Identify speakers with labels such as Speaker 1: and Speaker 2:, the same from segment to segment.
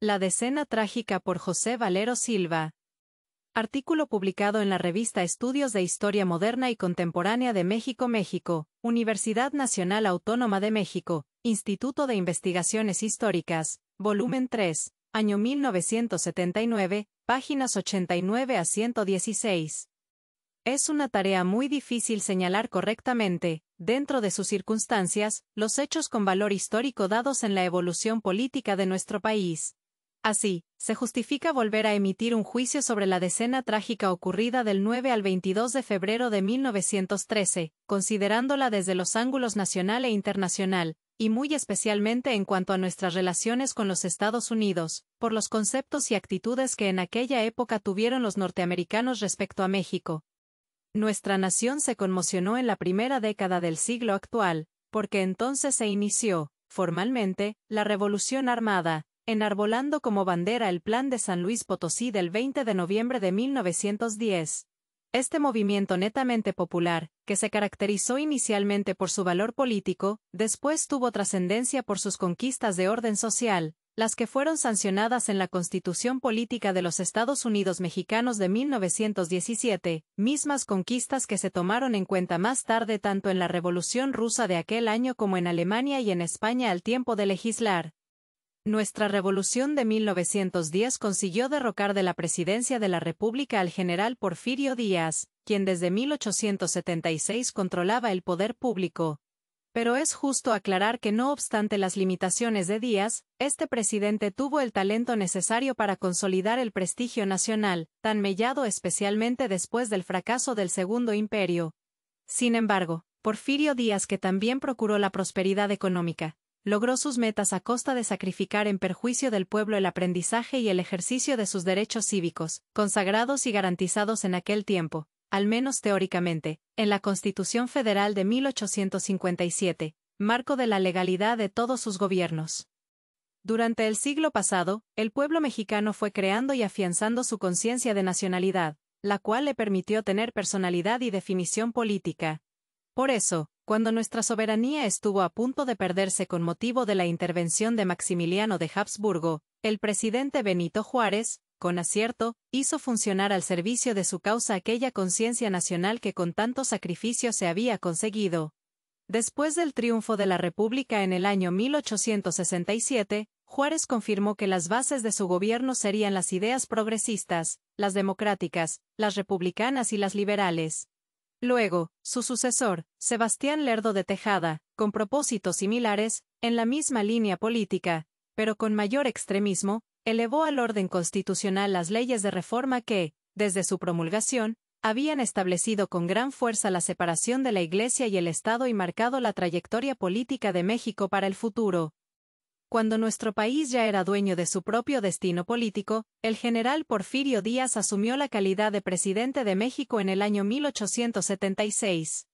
Speaker 1: La decena trágica por José Valero Silva. Artículo publicado en la revista Estudios de Historia Moderna y Contemporánea de México, México, Universidad Nacional Autónoma de México, Instituto de Investigaciones Históricas, volumen 3, año 1979, páginas 89 a 116. Es una tarea muy difícil señalar correctamente, dentro de sus circunstancias, los hechos con valor histórico dados en la evolución política de nuestro país. Así, se justifica volver a emitir un juicio sobre la decena trágica ocurrida del 9 al 22 de febrero de 1913, considerándola desde los ángulos nacional e internacional, y muy especialmente en cuanto a nuestras relaciones con los Estados Unidos, por los conceptos y actitudes que en aquella época tuvieron los norteamericanos respecto a México. Nuestra nación se conmocionó en la primera década del siglo actual, porque entonces se inició, formalmente, la Revolución Armada, enarbolando como bandera el Plan de San Luis Potosí del 20 de noviembre de 1910. Este movimiento netamente popular, que se caracterizó inicialmente por su valor político, después tuvo trascendencia por sus conquistas de orden social, las que fueron sancionadas en la Constitución Política de los Estados Unidos Mexicanos de 1917, mismas conquistas que se tomaron en cuenta más tarde tanto en la Revolución Rusa de aquel año como en Alemania y en España al tiempo de legislar. Nuestra revolución de 1910 consiguió derrocar de la presidencia de la República al general Porfirio Díaz, quien desde 1876 controlaba el poder público. Pero es justo aclarar que no obstante las limitaciones de Díaz, este presidente tuvo el talento necesario para consolidar el prestigio nacional, tan mellado especialmente después del fracaso del Segundo Imperio. Sin embargo, Porfirio Díaz, que también procuró la prosperidad económica, logró sus metas a costa de sacrificar en perjuicio del pueblo el aprendizaje y el ejercicio de sus derechos cívicos, consagrados y garantizados en aquel tiempo, al menos teóricamente, en la Constitución Federal de 1857, marco de la legalidad de todos sus gobiernos. Durante el siglo pasado, el pueblo mexicano fue creando y afianzando su conciencia de nacionalidad, la cual le permitió tener personalidad y definición política. Por eso, cuando nuestra soberanía estuvo a punto de perderse con motivo de la intervención de Maximiliano de Habsburgo, el presidente Benito Juárez, con acierto, hizo funcionar al servicio de su causa aquella conciencia nacional que con tanto sacrificio se había conseguido. Después del triunfo de la República en el año 1867, Juárez confirmó que las bases de su gobierno serían las ideas progresistas, las democráticas, las republicanas y las liberales. Luego, su sucesor, Sebastián Lerdo de Tejada, con propósitos similares, en la misma línea política, pero con mayor extremismo, elevó al orden constitucional las leyes de reforma que, desde su promulgación, habían establecido con gran fuerza la separación de la Iglesia y el Estado y marcado la trayectoria política de México para el futuro. Cuando nuestro país ya era dueño de su propio destino político, el general Porfirio Díaz asumió la calidad de presidente de México en el año 1876.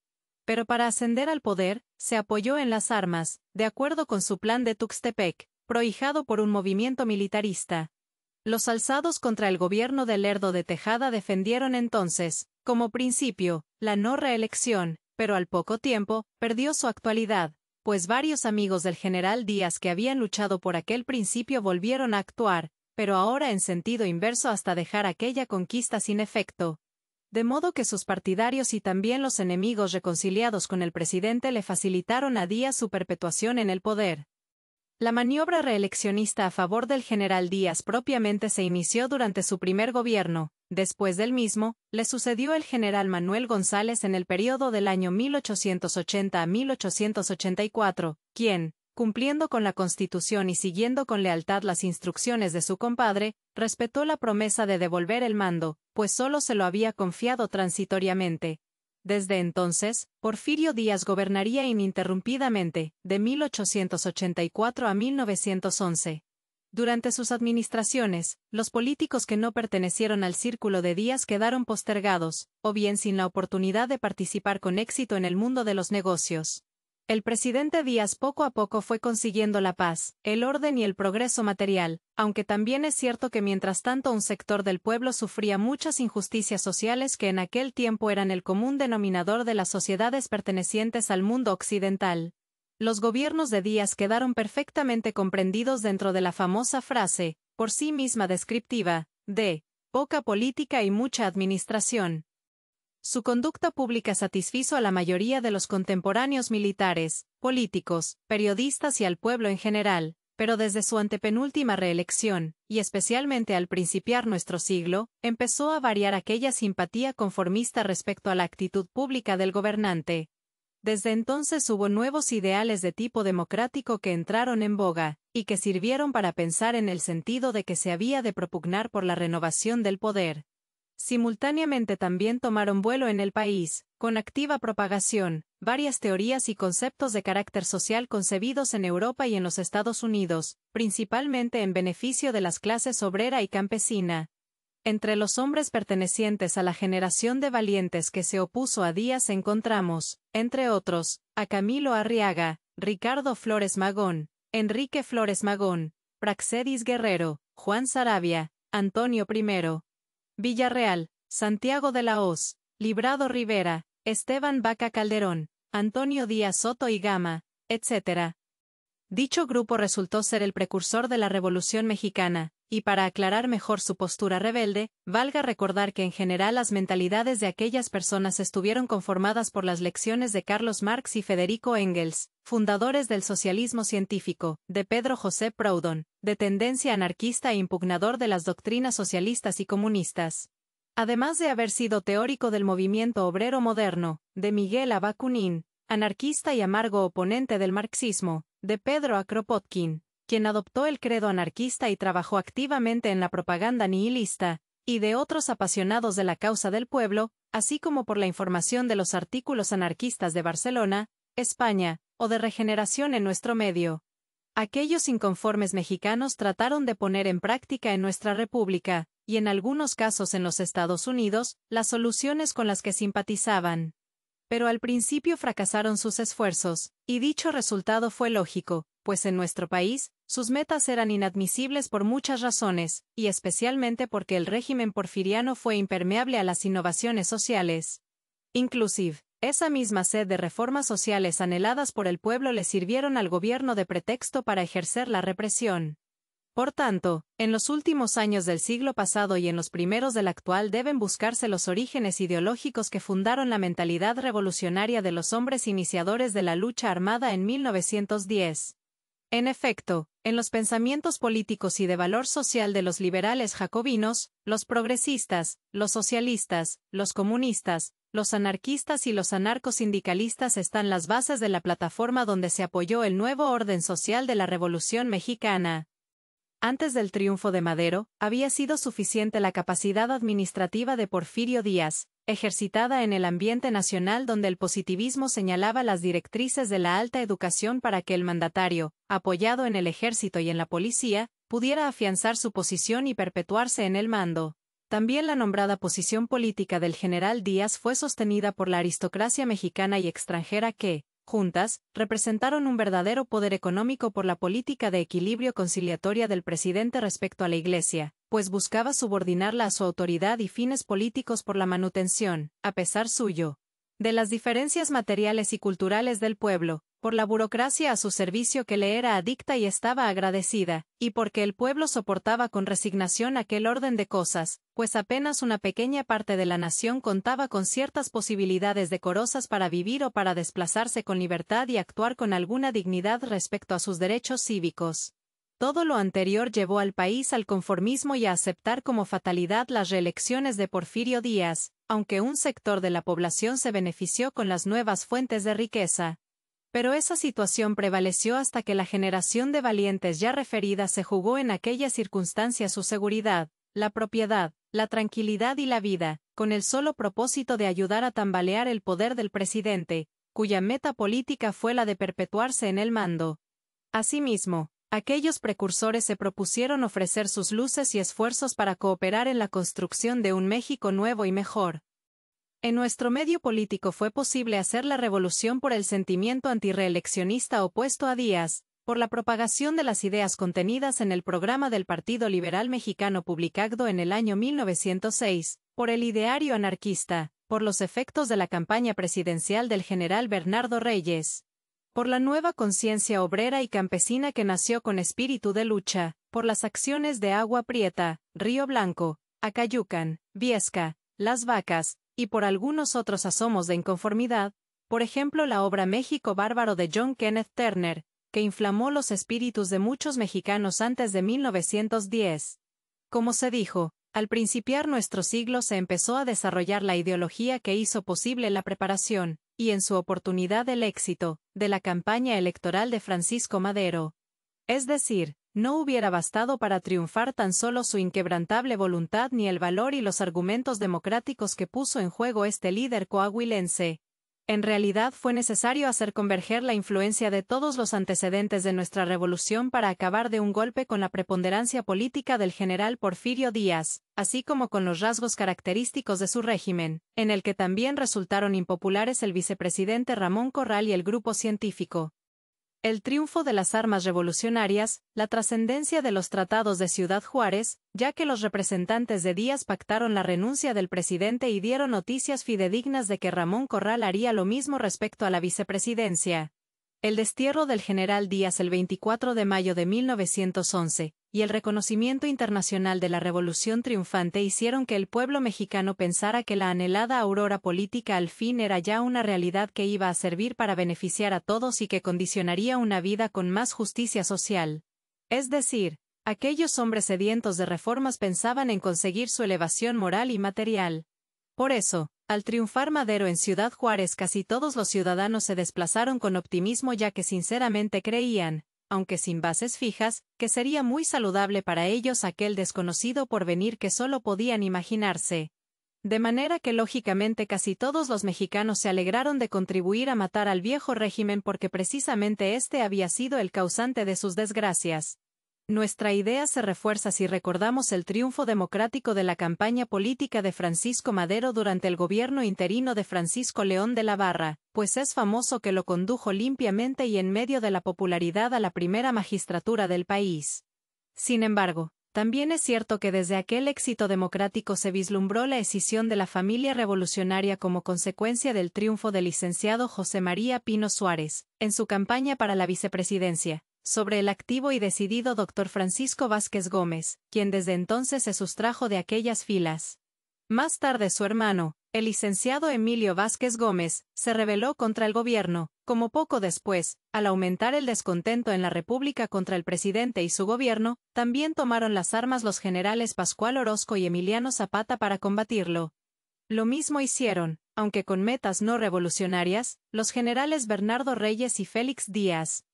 Speaker 1: Pero para ascender al poder, se apoyó en las armas, de acuerdo con su plan de Tuxtepec, prohijado por un movimiento militarista. Los alzados contra el gobierno de Lerdo de Tejada defendieron entonces, como principio, la no reelección, pero al poco tiempo, perdió su actualidad, pues varios amigos del general Díaz que habían luchado por aquel principio volvieron a actuar, pero ahora en sentido inverso hasta dejar aquella conquista sin efecto. De modo que sus partidarios y también los enemigos reconciliados con el presidente le facilitaron a Díaz su perpetuación en el poder. La maniobra reeleccionista a favor del general Díaz propiamente se inició durante su primer gobierno. Después del mismo, le sucedió el general Manuel González en el período del año 1880 a 1884, quien, cumpliendo con la Constitución y siguiendo con lealtad las instrucciones de su compadre, respetó la promesa de devolver el mando, pues solo se lo había confiado transitoriamente. Desde entonces, Porfirio Díaz gobernaría ininterrumpidamente, de 1884 a 1911. Durante sus administraciones, los políticos que no pertenecieron al círculo de Díaz quedaron postergados, o bien sin la oportunidad de participar con éxito en el mundo de los negocios. El presidente Díaz poco a poco fue consiguiendo la paz, el orden y el progreso material, aunque también es cierto que mientras tanto un sector del pueblo sufría muchas injusticias sociales que en aquel tiempo eran el común denominador de las sociedades pertenecientes al mundo occidental. Los gobiernos de Díaz quedaron perfectamente comprendidos dentro de la famosa frase, por sí misma descriptiva, de poca política y mucha administración. Su conducta pública satisfizo a la mayoría de los contemporáneos militares, políticos, periodistas y al pueblo en general, pero desde su antepenúltima reelección, y especialmente al principiar nuestro siglo, empezó a variar aquella simpatía conformista respecto a la actitud pública del gobernante. Desde entonces hubo nuevos ideales de tipo democrático que entraron en boga, y que sirvieron para pensar en el sentido de que se había de propugnar por la renovación del poder. Simultáneamente también tomaron vuelo en el país, con activa propagación, varias teorías y conceptos de carácter social concebidos en Europa y en los Estados Unidos, principalmente en beneficio de las clases obrera y campesina. Entre los hombres pertenecientes a la generación de valientes que se opuso a Díaz encontramos, entre otros, a Camilo Arriaga, Ricardo Flores Magón, Enrique Flores Magón, Praxedis Guerrero, Juan Saravia, Antonio I. Villarreal, Santiago de la Hoz, Librado Rivera, Esteban Vaca Calderón, Antonio Díaz Soto y Gama, etc. Dicho grupo resultó ser el precursor de la Revolución Mexicana, y para aclarar mejor su postura rebelde, valga recordar que en general las mentalidades de aquellas personas estuvieron conformadas por las lecciones de Carlos Marx y Federico Engels, fundadores del socialismo científico, de Pedro José Proudhon, de tendencia anarquista e impugnador de las doctrinas socialistas y comunistas. Además de haber sido teórico del movimiento obrero moderno, de Miguel A. Bakunin, anarquista y amargo oponente del marxismo, de Pedro A. Kropotkin, quien adoptó el credo anarquista y trabajó activamente en la propaganda nihilista, y de otros apasionados de la causa del pueblo, así como por la información de los artículos anarquistas de Barcelona, España, o de Regeneración en nuestro medio. Aquellos inconformes mexicanos trataron de poner en práctica en nuestra república, y en algunos casos en los Estados Unidos, las soluciones con las que simpatizaban. Pero al principio fracasaron sus esfuerzos, y dicho resultado fue lógico, pues en nuestro país, sus metas eran inadmisibles por muchas razones, y especialmente porque el régimen porfiriano fue impermeable a las innovaciones sociales. Inclusive, esa misma sed de reformas sociales anheladas por el pueblo le sirvieron al gobierno de pretexto para ejercer la represión. Por tanto, en los últimos años del siglo pasado y en los primeros del actual deben buscarse los orígenes ideológicos que fundaron la mentalidad revolucionaria de los hombres iniciadores de la lucha armada en 1910. En efecto, en los pensamientos políticos y de valor social de los liberales jacobinos, los progresistas, los socialistas, los comunistas, los anarquistas y los anarcosindicalistas están las bases de la plataforma donde se apoyó el nuevo orden social de la Revolución Mexicana. Antes del triunfo de Madero, había sido suficiente la capacidad administrativa de Porfirio Díaz, ejercitada en el ambiente nacional donde el positivismo señalaba las directrices de la alta educación para que el mandatario, apoyado en el ejército y en la policía, pudiera afianzar su posición y perpetuarse en el mando. También la nombrada posición política del general Díaz fue sostenida por la aristocracia mexicana y extranjera que, juntas, representaron un verdadero poder económico por la política de equilibrio conciliatoria del presidente respecto a la Iglesia, pues buscaba subordinarla a su autoridad y fines políticos por la manutención, a pesar suyo, de las diferencias materiales y culturales del pueblo, por la burocracia a su servicio que le era adicta y estaba agradecida, y porque el pueblo soportaba con resignación aquel orden de cosas, pues apenas una pequeña parte de la nación contaba con ciertas posibilidades decorosas para vivir o para desplazarse con libertad y actuar con alguna dignidad respecto a sus derechos cívicos. Todo lo anterior llevó al país al conformismo y a aceptar como fatalidad las reelecciones de Porfirio Díaz, aunque un sector de la población se benefició con las nuevas fuentes de riqueza. Pero esa situación prevaleció hasta que la generación de valientes ya referida se jugó en aquella circunstancia su seguridad, la propiedad, la tranquilidad y la vida, con el solo propósito de ayudar a tambalear el poder del presidente, cuya meta política fue la de perpetuarse en el mando. Asimismo, aquellos precursores se propusieron ofrecer sus luces y esfuerzos para cooperar en la construcción de un México nuevo y mejor. En nuestro medio político fue posible hacer la revolución por el sentimiento antirreeleccionista opuesto a Díaz, por la propagación de las ideas contenidas en el programa del Partido Liberal Mexicano publicado en el año 1906, por el ideario anarquista, por los efectos de la campaña presidencial del general Bernardo Reyes. por la nueva conciencia obrera y campesina que nació con espíritu de lucha, por las acciones de Agua Prieta, Río Blanco, Acayucan, Viesca, Las Vacas, y por algunos otros asomos de inconformidad, por ejemplo la obra México Bárbaro de John Kenneth Turner, que inflamó los espíritus de muchos mexicanos antes de 1910. Como se dijo, al principiar nuestro siglo se empezó a desarrollar la ideología que hizo posible la preparación, y en su oportunidad el éxito, de la campaña electoral de Francisco Madero. Es decir, no hubiera bastado para triunfar tan solo su inquebrantable voluntad ni el valor y los argumentos democráticos que puso en juego este líder coahuilense. En realidad fue necesario hacer converger la influencia de todos los antecedentes de nuestra revolución para acabar de un golpe con la preponderancia política del general Porfirio Díaz, así como con los rasgos característicos de su régimen, en el que también resultaron impopulares el vicepresidente Ramón Corral y el grupo científico. El triunfo de las armas revolucionarias, la trascendencia de los tratados de Ciudad Juárez, ya que los representantes de Díaz pactaron la renuncia del presidente y dieron noticias fidedignas de que Ramón Corral haría lo mismo respecto a la vicepresidencia. El destierro del general Díaz el 24 de mayo de 1911, y el reconocimiento internacional de la revolución triunfante hicieron que el pueblo mexicano pensara que la anhelada aurora política al fin era ya una realidad que iba a servir para beneficiar a todos y que condicionaría una vida con más justicia social. Es decir, aquellos hombres sedientos de reformas pensaban en conseguir su elevación moral y material. Por eso, al triunfar Madero en Ciudad Juárez, casi todos los ciudadanos se desplazaron con optimismo, ya que sinceramente creían, aunque sin bases fijas, que sería muy saludable para ellos aquel desconocido porvenir que solo podían imaginarse. De manera que lógicamente casi todos los mexicanos se alegraron de contribuir a matar al viejo régimen porque precisamente este había sido el causante de sus desgracias. Nuestra idea se refuerza si recordamos el triunfo democrático de la campaña política de Francisco Madero durante el gobierno interino de Francisco León de la Barra, pues es famoso que lo condujo limpiamente y en medio de la popularidad a la primera magistratura del país. Sin embargo, también es cierto que desde aquel éxito democrático se vislumbró la escisión de la familia revolucionaria como consecuencia del triunfo del licenciado José María Pino Suárez, en su campaña para la vicepresidencia, sobre el activo y decidido doctor Francisco Vázquez Gómez, quien desde entonces se sustrajo de aquellas filas. Más tarde su hermano, el licenciado Emilio Vázquez Gómez, se rebeló contra el gobierno, como poco después, al aumentar el descontento en la República contra el presidente y su gobierno, también tomaron las armas los generales Pascual Orozco y Emiliano Zapata para combatirlo. Lo mismo hicieron, aunque con metas no revolucionarias, los generales Bernardo Reyes y Félix Díaz.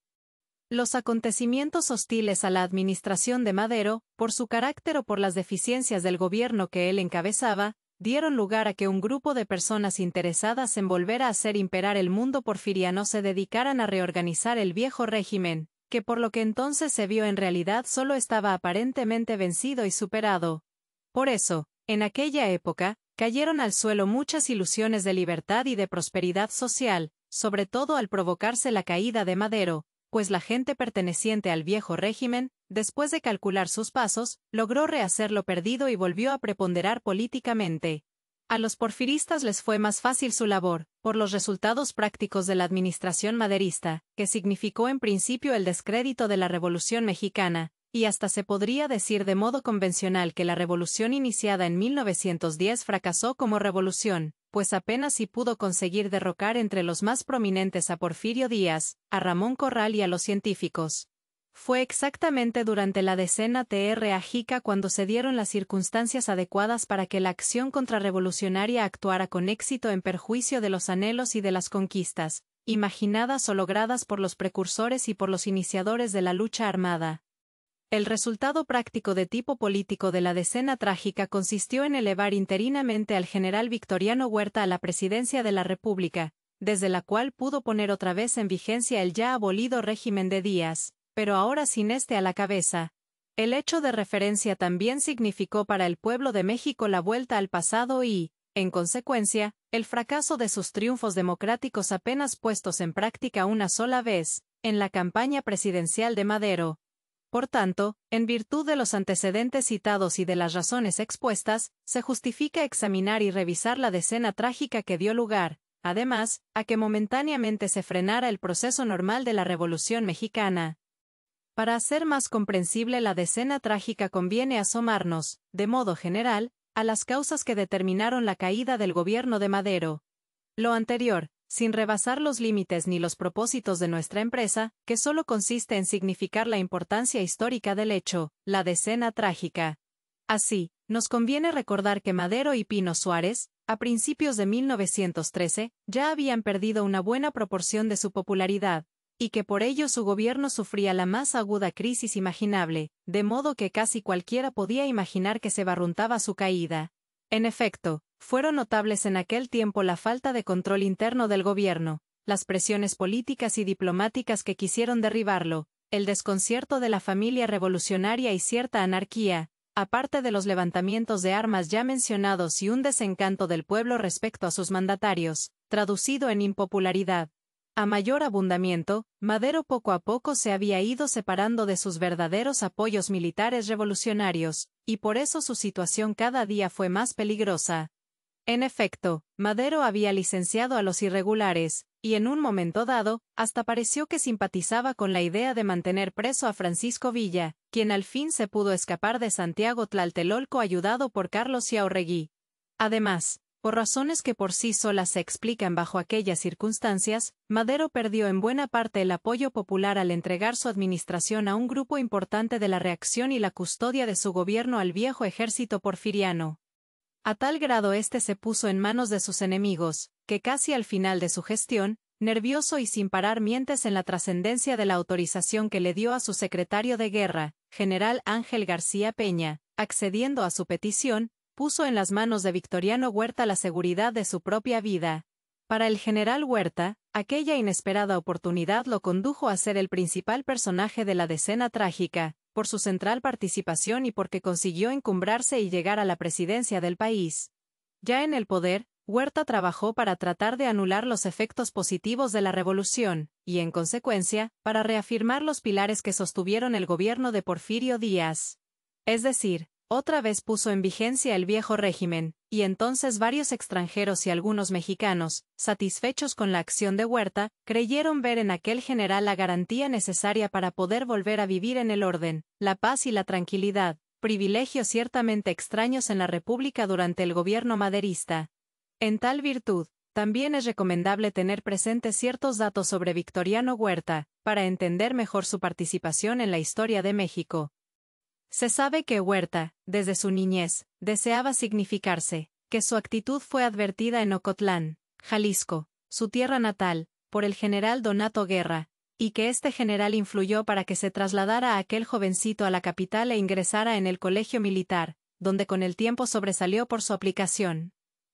Speaker 1: Los acontecimientos hostiles a la administración de Madero, por su carácter o por las deficiencias del gobierno que él encabezaba, dieron lugar a que un grupo de personas interesadas en volver a hacer imperar el mundo porfiriano se dedicaran a reorganizar el viejo régimen, que por lo que entonces se vio en realidad solo estaba aparentemente vencido y superado. Por eso, en aquella época, cayeron al suelo muchas ilusiones de libertad y de prosperidad social, sobre todo al provocarse la caída de Madero, pues la gente perteneciente al viejo régimen, después de calcular sus pasos, logró rehacer lo perdido y volvió a preponderar políticamente. A los porfiristas les fue más fácil su labor, por los resultados prácticos de la administración maderista, que significó en principio el descrédito de la Revolución Mexicana, y hasta se podría decir de modo convencional que la revolución iniciada en 1910 fracasó como revolución, pues apenas si pudo conseguir derrocar entre los más prominentes a Porfirio Díaz, a Ramón Corral y a los científicos. Fue exactamente durante la decena trágica cuando se dieron las circunstancias adecuadas para que la acción contrarrevolucionaria actuara con éxito en perjuicio de los anhelos y de las conquistas, imaginadas o logradas por los precursores y por los iniciadores de la lucha armada. El resultado práctico de tipo político de la decena trágica consistió en elevar interinamente al general Victoriano Huerta a la presidencia de la República, desde la cual pudo poner otra vez en vigencia el ya abolido régimen de Díaz, pero ahora sin este a la cabeza. El hecho de referencia también significó para el pueblo de México la vuelta al pasado y, en consecuencia, el fracaso de sus triunfos democráticos apenas puestos en práctica una sola vez, en la campaña presidencial de Madero. Por tanto, en virtud de los antecedentes citados y de las razones expuestas, se justifica examinar y revisar la decena trágica que dio lugar, además, a que momentáneamente se frenara el proceso normal de la Revolución Mexicana. Para hacer más comprensible la decena trágica conviene asomarnos, de modo general, a las causas que determinaron la caída del gobierno de Madero. Lo anterior, sin rebasar los límites ni los propósitos de nuestra empresa, que solo consiste en significar la importancia histórica del hecho, la decena trágica. Así, nos conviene recordar que Madero y Pino Suárez, a principios de 1913, ya habían perdido una buena proporción de su popularidad, y que por ello su gobierno sufría la más aguda crisis imaginable, de modo que casi cualquiera podía imaginar que se barruntaba su caída. En efecto, fueron notables en aquel tiempo la falta de control interno del gobierno, las presiones políticas y diplomáticas que quisieron derribarlo, el desconcierto de la familia revolucionaria y cierta anarquía, aparte de los levantamientos de armas ya mencionados y un desencanto del pueblo respecto a sus mandatarios, traducido en impopularidad. A mayor abundamiento, Madero poco a poco se había ido separando de sus verdaderos apoyos militares revolucionarios, y por eso su situación cada día fue más peligrosa. En efecto, Madero había licenciado a los irregulares, y en un momento dado, hasta pareció que simpatizaba con la idea de mantener preso a Francisco Villa, quien al fin se pudo escapar de Santiago Tlatelolco ayudado por Carlos Jáuregui. Además, por razones que por sí solas se explican bajo aquellas circunstancias, Madero perdió en buena parte el apoyo popular al entregar su administración a un grupo importante de la reacción y la custodia de su gobierno al viejo ejército porfiriano. A tal grado éste se puso en manos de sus enemigos, que casi al final de su gestión, nervioso y sin parar mientes en la trascendencia de la autorización que le dio a su secretario de guerra, general Ángel García Peña, accediendo a su petición, puso en las manos de Victoriano Huerta la seguridad de su propia vida. Para el general Huerta, aquella inesperada oportunidad lo condujo a ser el principal personaje de la decena trágica, por su central participación y porque consiguió encumbrarse y llegar a la presidencia del país. Ya en el poder, Huerta trabajó para tratar de anular los efectos positivos de la revolución, y en consecuencia, para reafirmar los pilares que sostuvieron el gobierno de Porfirio Díaz. Es decir, otra vez puso en vigencia el viejo régimen, y entonces varios extranjeros y algunos mexicanos, satisfechos con la acción de Huerta, creyeron ver en aquel general la garantía necesaria para poder volver a vivir en el orden, la paz y la tranquilidad, privilegios ciertamente extraños en la República durante el gobierno maderista. En tal virtud, también es recomendable tener presentes ciertos datos sobre Victoriano Huerta, para entender mejor su participación en la historia de México. Se sabe que Huerta, desde su niñez, deseaba significarse, que su actitud fue advertida en Ocotlán, Jalisco, su tierra natal, por el general Donato Guerra, y que este general influyó para que se trasladara a aquel jovencito a la capital e ingresara en el colegio militar, donde con el tiempo sobresalió por su aplicación.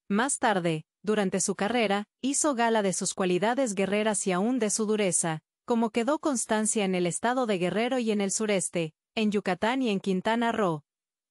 Speaker 1: Más tarde, durante su carrera, hizo gala de sus cualidades guerreras y aún de su dureza, como quedó constancia en el estado de Guerrero y en el sureste, en Yucatán y en Quintana Roo.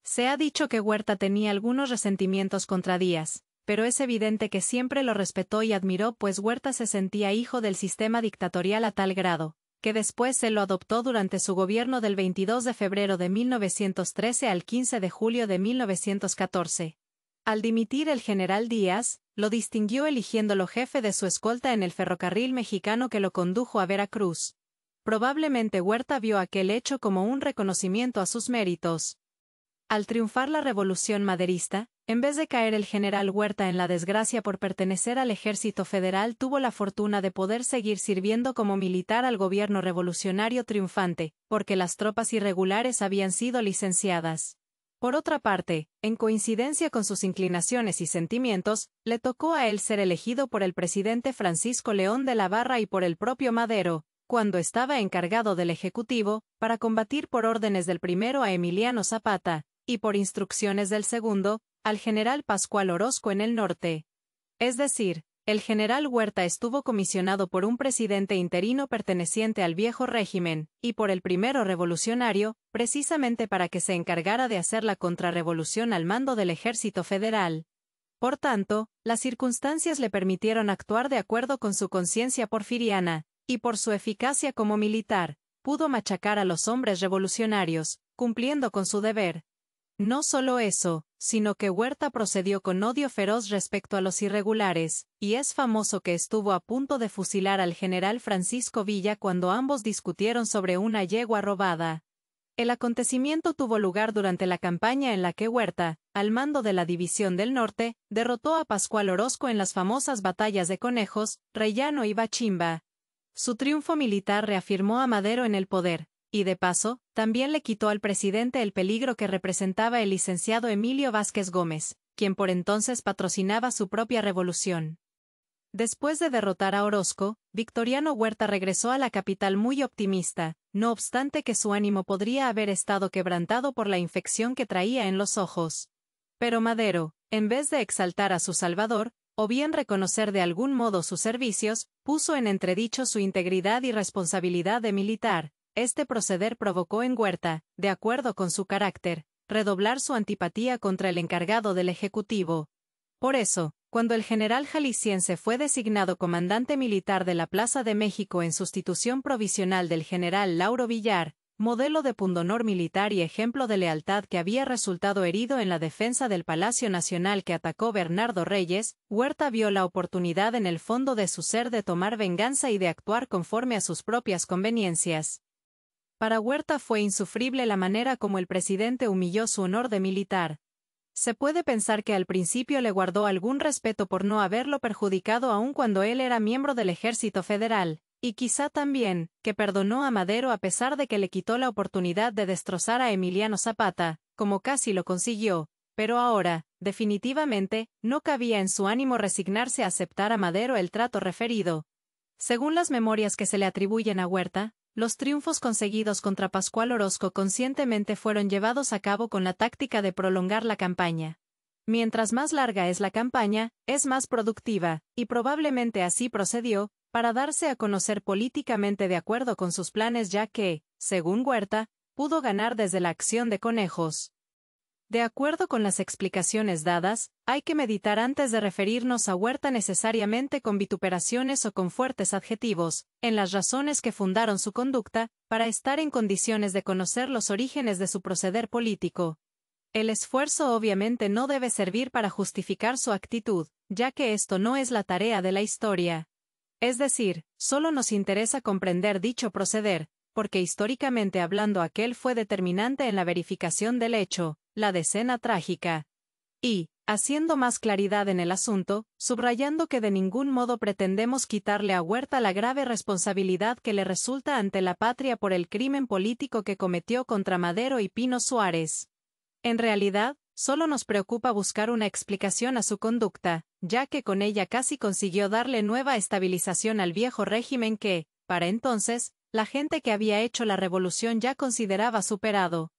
Speaker 1: Se ha dicho que Huerta tenía algunos resentimientos contra Díaz, pero es evidente que siempre lo respetó y admiró pues Huerta se sentía hijo del sistema dictatorial a tal grado, que después se lo adoptó durante su gobierno del 22 de febrero de 1913 al 15 de julio de 1914. Al dimitir el general Díaz, lo distinguió eligiéndolo jefe de su escolta en el ferrocarril mexicano que lo condujo a Veracruz. Probablemente Huerta vio aquel hecho como un reconocimiento a sus méritos. Al triunfar la revolución maderista, en vez de caer el general Huerta en la desgracia por pertenecer al ejército federal, tuvo la fortuna de poder seguir sirviendo como militar al gobierno revolucionario triunfante, porque las tropas irregulares habían sido licenciadas. Por otra parte, en coincidencia con sus inclinaciones y sentimientos, le tocó a él ser elegido por el presidente Francisco León de la Barra y por el propio Madero, cuando estaba encargado del Ejecutivo, para combatir por órdenes del primero a Emiliano Zapata, y por instrucciones del segundo, al general Pascual Orozco en el norte. Es decir, el general Huerta estuvo comisionado por un presidente interino perteneciente al viejo régimen, y por el primero revolucionario, precisamente para que se encargara de hacer la contrarrevolución al mando del ejército federal. Por tanto, las circunstancias le permitieron actuar de acuerdo con su conciencia porfiriana, y por su eficacia como militar, pudo machacar a los hombres revolucionarios, cumpliendo con su deber. No solo eso, sino que Huerta procedió con odio feroz respecto a los irregulares, y es famoso que estuvo a punto de fusilar al general Francisco Villa cuando ambos discutieron sobre una yegua robada. El acontecimiento tuvo lugar durante la campaña en la que Huerta, al mando de la División del Norte, derrotó a Pascual Orozco en las famosas batallas de Conejos, Rellano y Bachimba. Su triunfo militar reafirmó a Madero en el poder, y de paso, también le quitó al presidente el peligro que representaba el licenciado Emilio Vázquez Gómez, quien por entonces patrocinaba su propia revolución. Después de derrotar a Orozco, Victoriano Huerta regresó a la capital muy optimista, no obstante que su ánimo podría haber estado quebrantado por la infección que traía en los ojos. Pero Madero, en vez de exaltar a su salvador, o bien reconocer de algún modo sus servicios, puso en entredicho su integridad y responsabilidad de militar. Este proceder provocó en Huerta, de acuerdo con su carácter, redoblar su antipatía contra el encargado del Ejecutivo. Por eso, cuando el general jalisciense fue designado comandante militar de la Plaza de México en sustitución provisional del general Lauro Villar, modelo de pundonor militar y ejemplo de lealtad que había resultado herido en la defensa del Palacio Nacional que atacó Bernardo Reyes, Huerta vio la oportunidad en el fondo de su ser de tomar venganza y de actuar conforme a sus propias conveniencias. Para Huerta fue insufrible la manera como el presidente humilló su honor de militar. Se puede pensar que al principio le guardó algún respeto por no haberlo perjudicado aun cuando él era miembro del Ejército Federal, y quizá también, que perdonó a Madero a pesar de que le quitó la oportunidad de destrozar a Emiliano Zapata, como casi lo consiguió, pero ahora, definitivamente, no cabía en su ánimo resignarse a aceptar a Madero el trato referido. Según las memorias que se le atribuyen a Huerta, los triunfos conseguidos contra Pascual Orozco conscientemente fueron llevados a cabo con la táctica de prolongar la campaña. Mientras más larga es la campaña, es más productiva, y probablemente así procedió, para darse a conocer políticamente de acuerdo con sus planes ya que, según Huerta, pudo ganar desde la acción de Conejos. De acuerdo con las explicaciones dadas, hay que meditar antes de referirnos a Huerta necesariamente con vituperaciones o con fuertes adjetivos, en las razones que fundaron su conducta, para estar en condiciones de conocer los orígenes de su proceder político. El esfuerzo obviamente no debe servir para justificar su actitud, ya que esto no es la tarea de la historia. Es decir, solo nos interesa comprender dicho proceder, porque históricamente hablando aquel fue determinante en la verificación del hecho, la decena trágica. Y, haciendo más claridad en el asunto, subrayando que de ningún modo pretendemos quitarle a Huerta la grave responsabilidad que le resulta ante la patria por el crimen político que cometió contra Madero y Pino Suárez. En realidad, solo nos preocupa buscar una explicación a su conducta, ya que con ella casi consiguió darle nueva estabilización al viejo régimen que, para entonces, la gente que había hecho la revolución ya consideraba superado.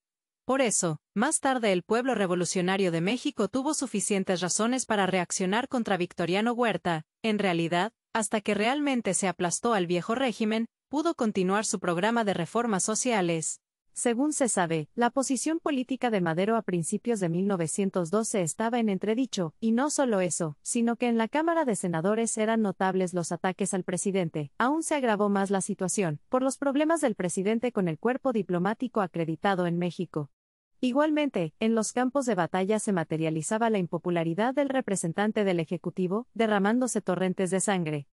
Speaker 1: Por eso, más tarde el pueblo revolucionario de México tuvo suficientes razones para reaccionar contra Victoriano Huerta. En realidad, hasta que realmente se aplastó al viejo régimen, pudo continuar su programa de reformas sociales. Según se sabe, la posición política de Madero a principios de 1912 estaba en entredicho, y no solo eso, sino que en la Cámara de Senadores eran notables los ataques al presidente. Aún se agravó más la situación, por los problemas del presidente con el cuerpo diplomático acreditado en México. Igualmente, en los campos de batalla se materializaba la impopularidad del representante del Ejecutivo, derramándose torrentes de sangre.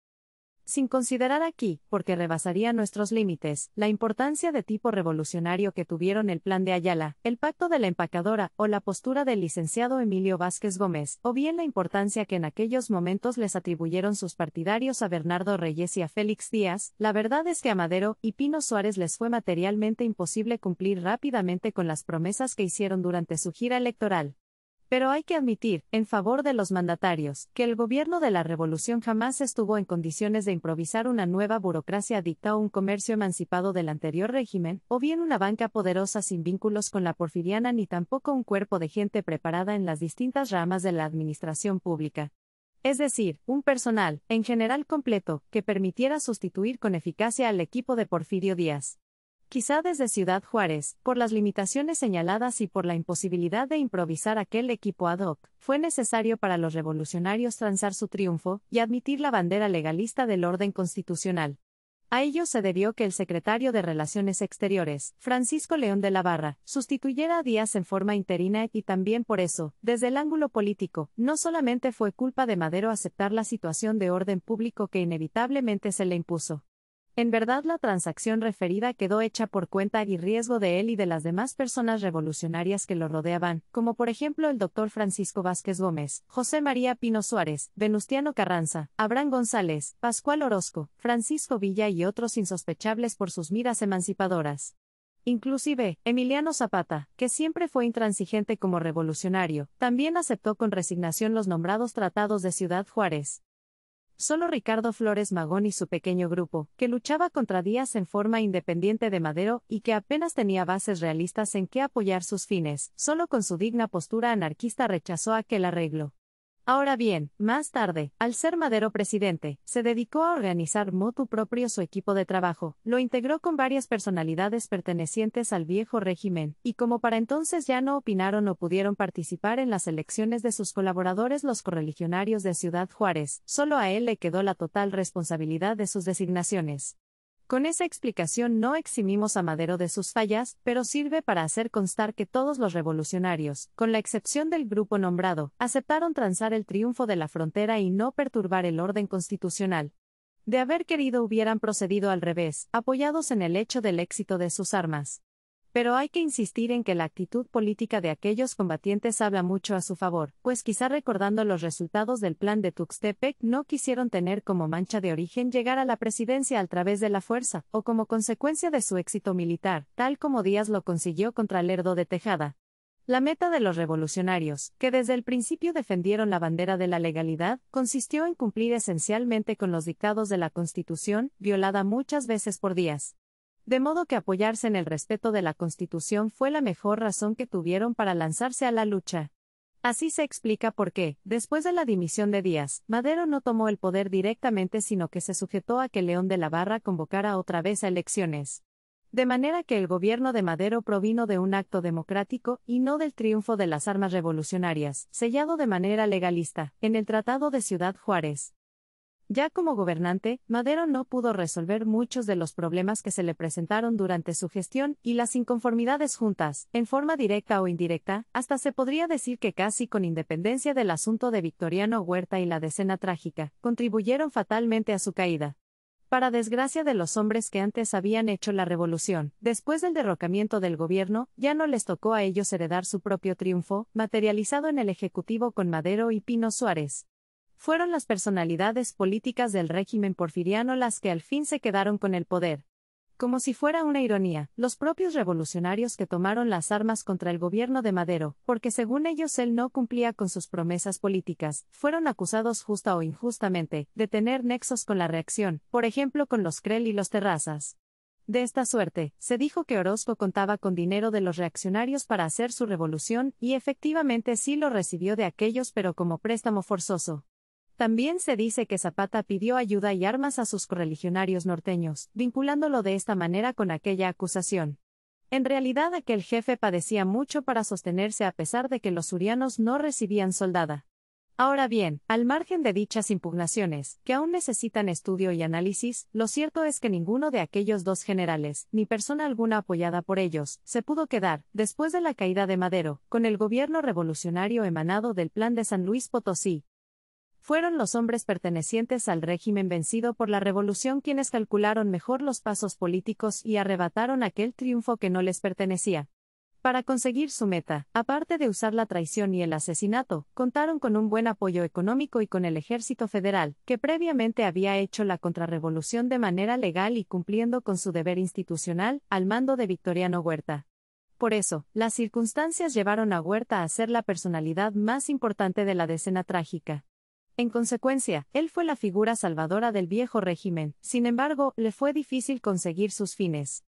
Speaker 1: Sin considerar aquí, porque rebasaría nuestros límites, la importancia de tipo revolucionario que tuvieron el Plan de Ayala, el Pacto de la Empacadora, o la postura del licenciado Emilio Vázquez Gómez, o bien la importancia que en aquellos momentos les atribuyeron sus partidarios a Bernardo Reyes y a Félix Díaz, la verdad es que a Madero y Pino Suárez les fue materialmente imposible cumplir rápidamente con las promesas que hicieron durante su gira electoral. Pero hay que admitir, en favor de los mandatarios, que el gobierno de la revolución jamás estuvo en condiciones de improvisar una nueva burocracia adicta o un comercio emancipado del anterior régimen, o bien una banca poderosa sin vínculos con la porfiriana ni tampoco un cuerpo de gente preparada en las distintas ramas de la administración pública. Es decir, un personal, en general completo, que permitiera sustituir con eficacia al equipo de Porfirio Díaz. Quizá desde Ciudad Juárez, por las limitaciones señaladas y por la imposibilidad de improvisar aquel equipo ad hoc, fue necesario para los revolucionarios transar su triunfo y admitir la bandera legalista del orden constitucional. A ello se debió que el secretario de Relaciones Exteriores, Francisco León de la Barra, sustituyera a Díaz en forma interina y también por eso, desde el ángulo político, no solamente fue culpa de Madero aceptar la situación de orden público que inevitablemente se le impuso. En verdad la transacción referida quedó hecha por cuenta y riesgo de él y de las demás personas revolucionarias que lo rodeaban, como por ejemplo el doctor Francisco Vázquez Gómez, José María Pino Suárez, Venustiano Carranza, Abraham González, Pascual Orozco, Francisco Villa y otros insospechables por sus miras emancipadoras. Inclusive, Emiliano Zapata, que siempre fue intransigente como revolucionario, también aceptó con resignación los nombrados tratados de Ciudad Juárez. Solo Ricardo Flores Magón y su pequeño grupo, que luchaba contra Díaz en forma independiente de Madero y que apenas tenía bases realistas en que apoyar sus fines, solo con su digna postura anarquista rechazó aquel arreglo. Ahora bien, más tarde, al ser Madero presidente, se dedicó a organizar motu proprio su equipo de trabajo, lo integró con varias personalidades pertenecientes al viejo régimen, y como para entonces ya no opinaron o pudieron participar en las elecciones de sus colaboradores los correligionarios de Ciudad Juárez, solo a él le quedó la total responsabilidad de sus designaciones. Con esa explicación no eximimos a Madero de sus fallas, pero sirve para hacer constar que todos los revolucionarios, con la excepción del grupo nombrado, aceptaron transar el triunfo de la frontera y no perturbar el orden constitucional. De haber querido hubieran procedido al revés, apoyados en el hecho del éxito de sus armas. Pero hay que insistir en que la actitud política de aquellos combatientes habla mucho a su favor, pues quizá recordando los resultados del plan de Tuxtepec no quisieron tener como mancha de origen llegar a la presidencia a través de la fuerza, o como consecuencia de su éxito militar, tal como Díaz lo consiguió contra Lerdo de Tejada. La meta de los revolucionarios, que desde el principio defendieron la bandera de la legalidad, consistió en cumplir esencialmente con los dictados de la Constitución, violada muchas veces por Díaz. De modo que apoyarse en el respeto de la Constitución fue la mejor razón que tuvieron para lanzarse a la lucha. Así se explica por qué, después de la dimisión de Díaz, Madero no tomó el poder directamente sino que se sujetó a que León de la Barra convocara otra vez a elecciones. De manera que el gobierno de Madero provino de un acto democrático y no del triunfo de las armas revolucionarias, sellado de manera legalista, en el Tratado de Ciudad Juárez. Ya como gobernante, Madero no pudo resolver muchos de los problemas que se le presentaron durante su gestión, y las inconformidades juntas, en forma directa o indirecta, hasta se podría decir que casi con independencia del asunto de Victoriano Huerta y la Decena Trágica, contribuyeron fatalmente a su caída. Para desgracia de los hombres que antes habían hecho la revolución, después del derrocamiento del gobierno, ya no les tocó a ellos heredar su propio triunfo, materializado en el Ejecutivo con Madero y Pino Suárez. Fueron las personalidades políticas del régimen porfiriano las que al fin se quedaron con el poder. Como si fuera una ironía, los propios revolucionarios que tomaron las armas contra el gobierno de Madero, porque según ellos él no cumplía con sus promesas políticas, fueron acusados justa o injustamente, de tener nexos con la reacción, por ejemplo con los Creel y los Terrazas. De esta suerte, se dijo que Orozco contaba con dinero de los reaccionarios para hacer su revolución, y efectivamente sí lo recibió de aquellos pero como préstamo forzoso. También se dice que Zapata pidió ayuda y armas a sus correligionarios norteños, vinculándolo de esta manera con aquella acusación. En realidad aquel jefe padecía mucho para sostenerse a pesar de que los surianos no recibían soldada. Ahora bien, al margen de dichas impugnaciones, que aún necesitan estudio y análisis, lo cierto es que ninguno de aquellos dos generales, ni persona alguna apoyada por ellos, se pudo quedar, después de la caída de Madero, con el gobierno revolucionario emanado del Plan de San Luis Potosí. Fueron los hombres pertenecientes al régimen vencido por la revolución quienes calcularon mejor los pasos políticos y arrebataron aquel triunfo que no les pertenecía. Para conseguir su meta, aparte de usar la traición y el asesinato, contaron con un buen apoyo económico y con el ejército federal, que previamente había hecho la contrarrevolución de manera legal y cumpliendo con su deber institucional, al mando de Victoriano Huerta. Por eso, las circunstancias llevaron a Huerta a ser la personalidad más importante de la Decena Trágica. En consecuencia, él fue la figura salvadora del viejo régimen, sin embargo, le fue difícil conseguir sus fines.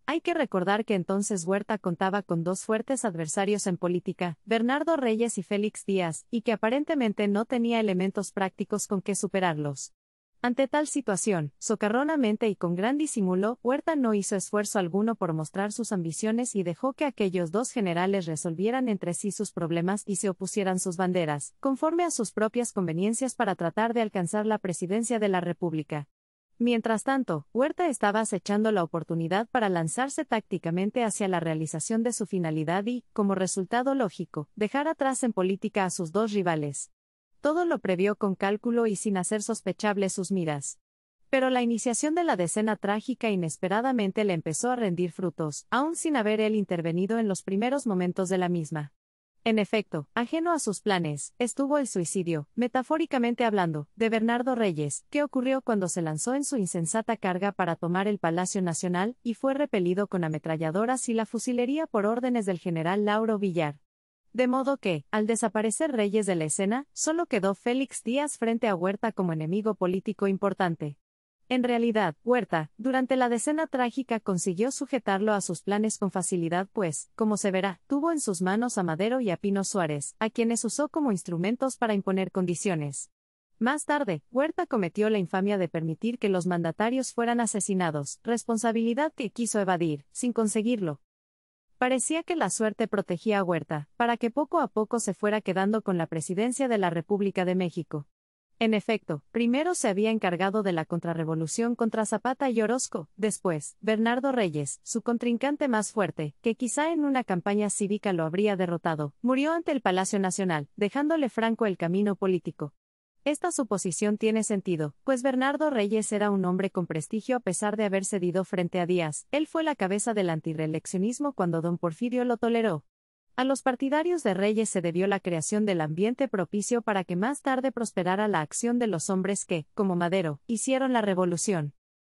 Speaker 1: Hay que recordar que entonces Huerta contaba con dos fuertes adversarios en política, Bernardo Reyes y Félix Díaz, y que aparentemente no tenía elementos prácticos con que superarlos. Ante tal situación, socarronamente y con gran disimulo, Huerta no hizo esfuerzo alguno por mostrar sus ambiciones y dejó que aquellos dos generales resolvieran entre sí sus problemas y se opusieran sus banderas, conforme a sus propias conveniencias para tratar de alcanzar la presidencia de la República. Mientras tanto, Huerta estaba acechando la oportunidad para lanzarse tácticamente hacia la realización de su finalidad y, como resultado lógico, dejar atrás en política a sus dos rivales. Todo lo previó con cálculo y sin hacer sospechables sus miras. Pero la iniciación de la decena trágica inesperadamente le empezó a rendir frutos, aún sin haber él intervenido en los primeros momentos de la misma. En efecto, ajeno a sus planes, estuvo el suicidio, metafóricamente hablando, de Bernardo Reyes, que ocurrió cuando se lanzó en su insensata carga para tomar el Palacio Nacional, y fue repelido con ametralladoras y la fusilería por órdenes del general Lauro Villar. De modo que, al desaparecer Reyes de la escena, solo quedó Félix Díaz frente a Huerta como enemigo político importante. En realidad, Huerta, durante la decena trágica consiguió sujetarlo a sus planes con facilidad pues, como se verá, tuvo en sus manos a Madero y a Pino Suárez, a quienes usó como instrumentos para imponer condiciones. Más tarde, Huerta cometió la infamia de permitir que los mandatarios fueran asesinados, responsabilidad que quiso evadir, sin conseguirlo. Parecía que la suerte protegía a Huerta, para que poco a poco se fuera quedando con la presidencia de la República de México. En efecto, primero se había encargado de la contrarrevolución contra Zapata y Orozco, después, Bernardo Reyes, su contrincante más fuerte, que quizá en una campaña cívica lo habría derrotado, murió ante el Palacio Nacional, dejándole franco el camino político. Esta suposición tiene sentido, pues Bernardo Reyes era un hombre con prestigio a pesar de haber cedido frente a Díaz, él fue la cabeza del antirreeleccionismo cuando don Porfirio lo toleró. A los partidarios de Reyes se debió la creación del ambiente propicio para que más tarde prosperara la acción de los hombres que, como Madero, hicieron la revolución.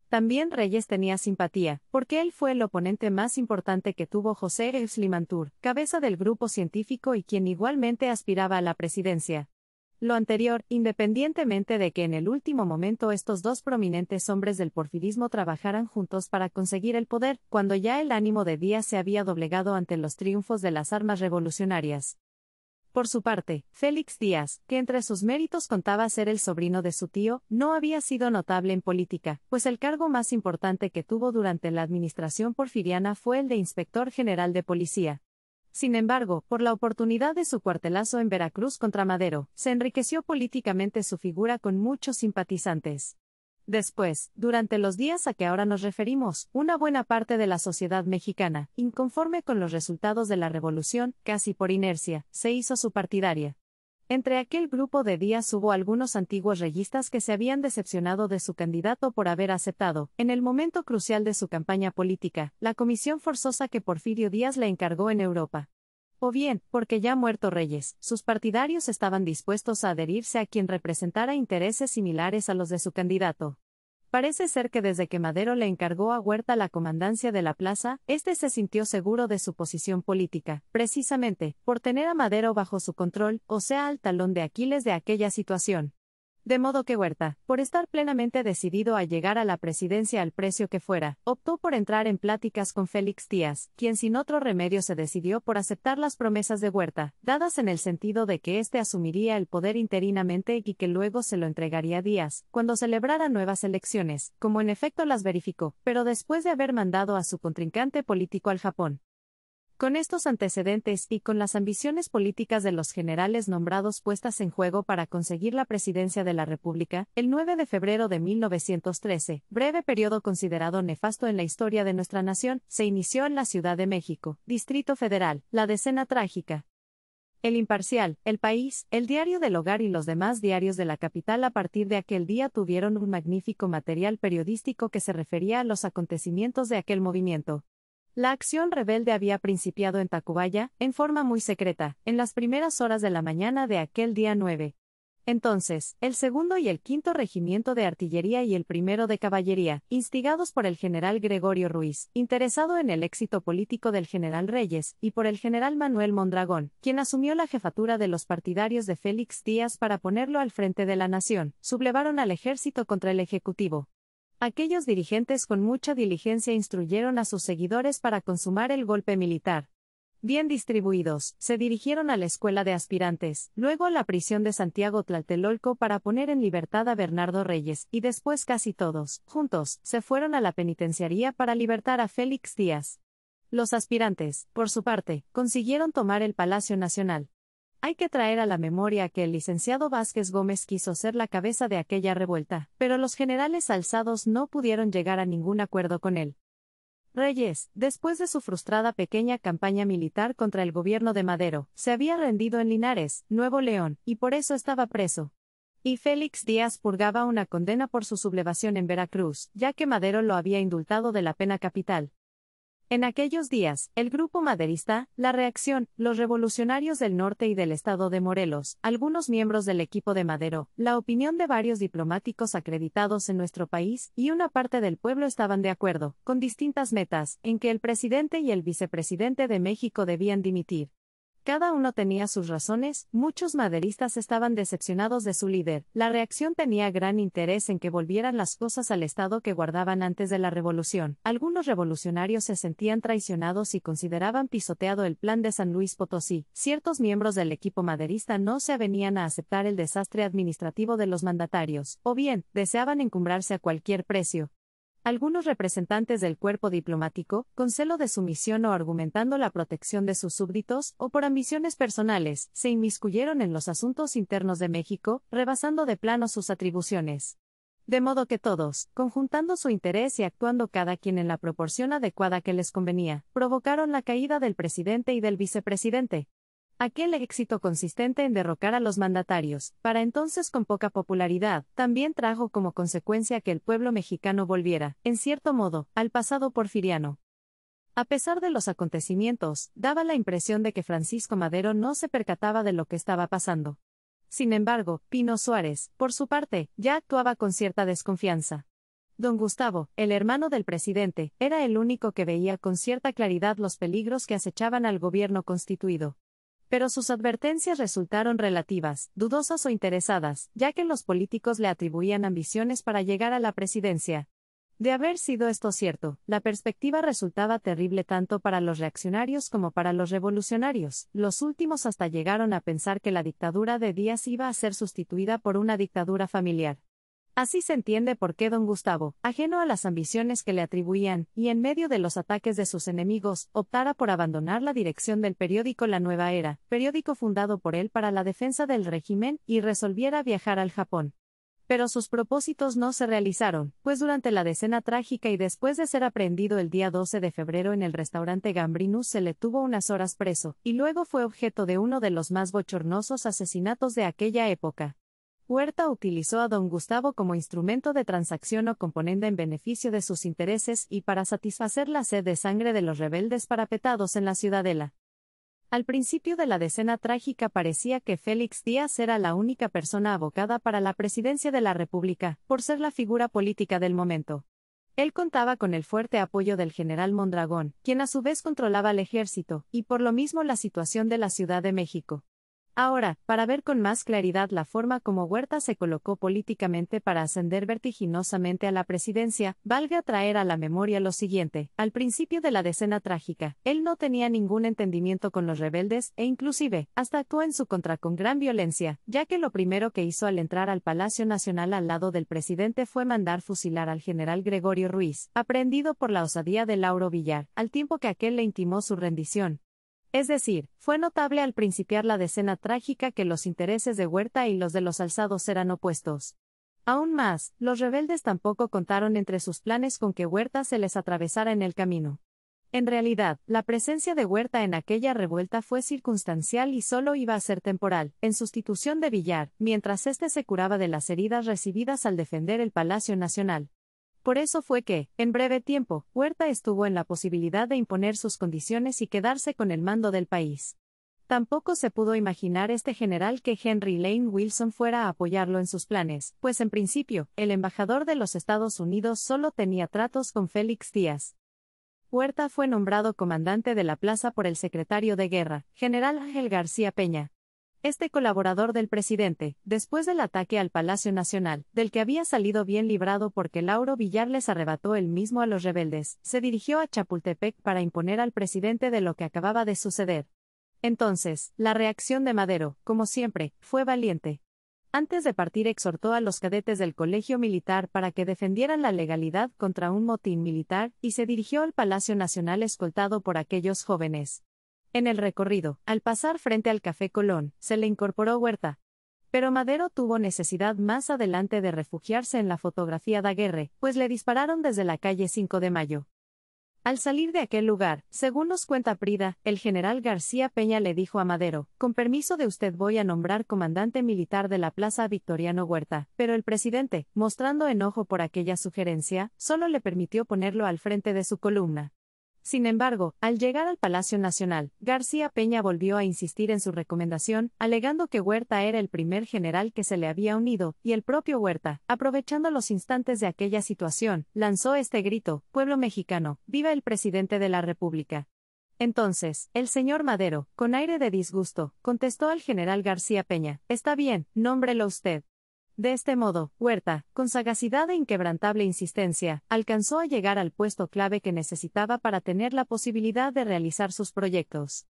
Speaker 1: También Reyes tenía simpatía, porque él fue el oponente más importante que tuvo José Eus Limantur, cabeza del grupo científico y quien igualmente aspiraba a la presidencia. Lo anterior, independientemente de que en el último momento estos dos prominentes hombres del porfirismo trabajaran juntos para conseguir el poder, cuando ya el ánimo de Díaz se había doblegado ante los triunfos de las armas revolucionarias. Por su parte, Félix Díaz, que entre sus méritos contaba ser el sobrino de su tío, no había sido notable en política, pues el cargo más importante que tuvo durante la administración porfiriana fue el de inspector general de policía. Sin embargo, por la oportunidad de su cuartelazo en Veracruz contra Madero, se enriqueció políticamente su figura con muchos simpatizantes. Después, durante los días a que ahora nos referimos, una buena parte de la sociedad mexicana, inconforme con los resultados de la revolución, casi por inercia, se hizo su partidaria. Entre aquel grupo de Díaz hubo algunos antiguos reyistas que se habían decepcionado de su candidato por haber aceptado, en el momento crucial de su campaña política, la comisión forzosa que Porfirio Díaz le encargó en Europa. O bien, porque ya muerto Reyes, sus partidarios estaban dispuestos a adherirse a quien representara intereses similares a los de su candidato. Parece ser que desde que Madero le encargó a Huerta la comandancia de la plaza, este se sintió seguro de su posición política, precisamente, por tener a Madero bajo su control, o sea al talón de Aquiles de aquella situación. De modo que Huerta, por estar plenamente decidido a llegar a la presidencia al precio que fuera, optó por entrar en pláticas con Félix Díaz, quien sin otro remedio se decidió por aceptar las promesas de Huerta, dadas en el sentido de que éste asumiría el poder interinamente y que luego se lo entregaría a Díaz, cuando celebrara nuevas elecciones, como en efecto las verificó, pero después de haber mandado a su contrincante político al Japón. Con estos antecedentes y con las ambiciones políticas de los generales nombrados puestas en juego para conseguir la presidencia de la República, el 9 de febrero de 1913, breve periodo considerado nefasto en la historia de nuestra nación, se inició en la Ciudad de México, Distrito Federal, la decena trágica. El Imparcial, El País, El Diario del Hogar y los demás diarios de la capital a partir de aquel día tuvieron un magnífico material periodístico que se refería a los acontecimientos de aquel movimiento. La acción rebelde había principiado en Tacubaya, en forma muy secreta, en las primeras horas de la mañana de aquel día 9. Entonces, el segundo y el quinto regimiento de artillería y el primero de caballería, instigados por el general Gregorio Ruiz, interesado en el éxito político del general Reyes, y por el general Manuel Mondragón, quien asumió la jefatura de los partidarios de Félix Díaz para ponerlo al frente de la nación, sublevaron al ejército contra el ejecutivo. Aquellos dirigentes con mucha diligencia instruyeron a sus seguidores para consumar el golpe militar. Bien distribuidos, se dirigieron a la escuela de aspirantes, luego a la prisión de Santiago Tlatelolco para poner en libertad a Bernardo Reyes, y después casi todos, juntos, se fueron a la penitenciaría para libertar a Félix Díaz. Los aspirantes, por su parte, consiguieron tomar el Palacio Nacional. Hay que traer a la memoria que el licenciado Vázquez Gómez quiso ser la cabeza de aquella revuelta, pero los generales alzados no pudieron llegar a ningún acuerdo con él. Reyes, después de su frustrada pequeña campaña militar contra el gobierno de Madero, se había rendido en Linares, Nuevo León, y por eso estaba preso. Y Félix Díaz purgaba una condena por su sublevación en Veracruz, ya que Madero lo había indultado de la pena capital. En aquellos días, el grupo maderista, La Reacción, los revolucionarios del norte y del estado de Morelos, algunos miembros del equipo de Madero, la opinión de varios diplomáticos acreditados en nuestro país, y una parte del pueblo estaban de acuerdo, con distintas metas, en que el presidente y el vicepresidente de México debían dimitir. Cada uno tenía sus razones, muchos maderistas estaban decepcionados de su líder, La Reacción tenía gran interés en que volvieran las cosas al estado que guardaban antes de la revolución, algunos revolucionarios se sentían traicionados y consideraban pisoteado el plan de San Luis Potosí, ciertos miembros del equipo maderista no se avenían a aceptar el desastre administrativo de los mandatarios, o bien, deseaban encumbrarse a cualquier precio. Algunos representantes del cuerpo diplomático, con celo de sumisión o argumentando la protección de sus súbditos, o por ambiciones personales, se inmiscuyeron en los asuntos internos de México, rebasando de plano sus atribuciones. De modo que todos, conjuntando su interés y actuando cada quien en la proporción adecuada que les convenía, provocaron la caída del presidente y del vicepresidente. Aquel éxito consistente en derrocar a los mandatarios, para entonces con poca popularidad, también trajo como consecuencia que el pueblo mexicano volviera, en cierto modo, al pasado porfiriano. A pesar de los acontecimientos, daba la impresión de que Francisco Madero no se percataba de lo que estaba pasando. Sin embargo, Pino Suárez, por su parte, ya actuaba con cierta desconfianza. Don Gustavo, el hermano del presidente, era el único que veía con cierta claridad los peligros que acechaban al gobierno constituido. Pero sus advertencias resultaron relativas, dudosas o interesadas, ya que los políticos le atribuían ambiciones para llegar a la presidencia. De haber sido esto cierto, la perspectiva resultaba terrible tanto para los reaccionarios como para los revolucionarios. Los últimos hasta llegaron a pensar que la dictadura de Díaz iba a ser sustituida por una dictadura familiar. Así se entiende por qué don Gustavo, ajeno a las ambiciones que le atribuían, y en medio de los ataques de sus enemigos, optara por abandonar la dirección del periódico La Nueva Era, periódico fundado por él para la defensa del régimen, y resolviera viajar al Japón. Pero sus propósitos no se realizaron, pues durante la decena trágica y después de ser aprehendido el día 12 de febrero en el restaurante Gambrinus se le tuvo unas horas preso, y luego fue objeto de uno de los más bochornosos asesinatos de aquella época. Huerta utilizó a don Gustavo como instrumento de transacción o componenda en beneficio de sus intereses y para satisfacer la sed de sangre de los rebeldes parapetados en la ciudadela. Al principio de la decena trágica parecía que Félix Díaz era la única persona abocada para la presidencia de la República, por ser la figura política del momento. Él contaba con el fuerte apoyo del general Mondragón, quien a su vez controlaba el ejército, y por lo mismo la situación de la Ciudad de México. Ahora, para ver con más claridad la forma como Huerta se colocó políticamente para ascender vertiginosamente a la presidencia, valga traer a la memoria lo siguiente: al principio de la decena trágica, él no tenía ningún entendimiento con los rebeldes, e inclusive, hasta actuó en su contra con gran violencia, ya que lo primero que hizo al entrar al Palacio Nacional al lado del presidente fue mandar fusilar al general Gregorio Ruiz, aprehendido por la osadía de Lauro Villar, al tiempo que aquel le intimó su rendición. Es decir, fue notable al principiar la decena trágica que los intereses de Huerta y los de los alzados eran opuestos. Aún más, los rebeldes tampoco contaron entre sus planes con que Huerta se les atravesara en el camino. En realidad, la presencia de Huerta en aquella revuelta fue circunstancial y solo iba a ser temporal, en sustitución de Villar, mientras éste se curaba de las heridas recibidas al defender el Palacio Nacional. Por eso fue que, en breve tiempo, Huerta estuvo en la posibilidad de imponer sus condiciones y quedarse con el mando del país. Tampoco se pudo imaginar este general que Henry Lane Wilson fuera a apoyarlo en sus planes, pues en principio, el embajador de los Estados Unidos solo tenía tratos con Félix Díaz. Huerta fue nombrado comandante de la plaza por el secretario de Guerra, general Ángel García Peña. Este colaborador del presidente, después del ataque al Palacio Nacional, del que había salido bien librado porque Lauro Villar les arrebató el mismo a los rebeldes, se dirigió a Chapultepec para imponer al presidente de lo que acababa de suceder. Entonces, la reacción de Madero, como siempre, fue valiente. Antes de partir exhortó a los cadetes del Colegio Militar para que defendieran la legalidad contra un motín militar, y se dirigió al Palacio Nacional escoltado por aquellos jóvenes. En el recorrido, al pasar frente al Café Colón, se le incorporó Huerta. Pero Madero tuvo necesidad más adelante de refugiarse en la fotografía Daguerre, pues le dispararon desde la calle 5 de Mayo. Al salir de aquel lugar, según nos cuenta Prida, el general García Peña le dijo a Madero: con permiso de usted voy a nombrar comandante militar de la Plaza Victoriano Huerta, pero el presidente, mostrando enojo por aquella sugerencia, solo le permitió ponerlo al frente de su columna. Sin embargo, al llegar al Palacio Nacional, García Peña volvió a insistir en su recomendación, alegando que Huerta era el primer general que se le había unido, y el propio Huerta, aprovechando los instantes de aquella situación, lanzó este grito: «Pueblo mexicano, ¡viva el presidente de la República!». Entonces, el señor Madero, con aire de disgusto, contestó al general García Peña: «Está bien, nómbrelo usted». De este modo, Huerta, con sagacidad e inquebrantable insistencia, alcanzó a llegar al puesto clave que necesitaba para tener la posibilidad de realizar sus proyectos.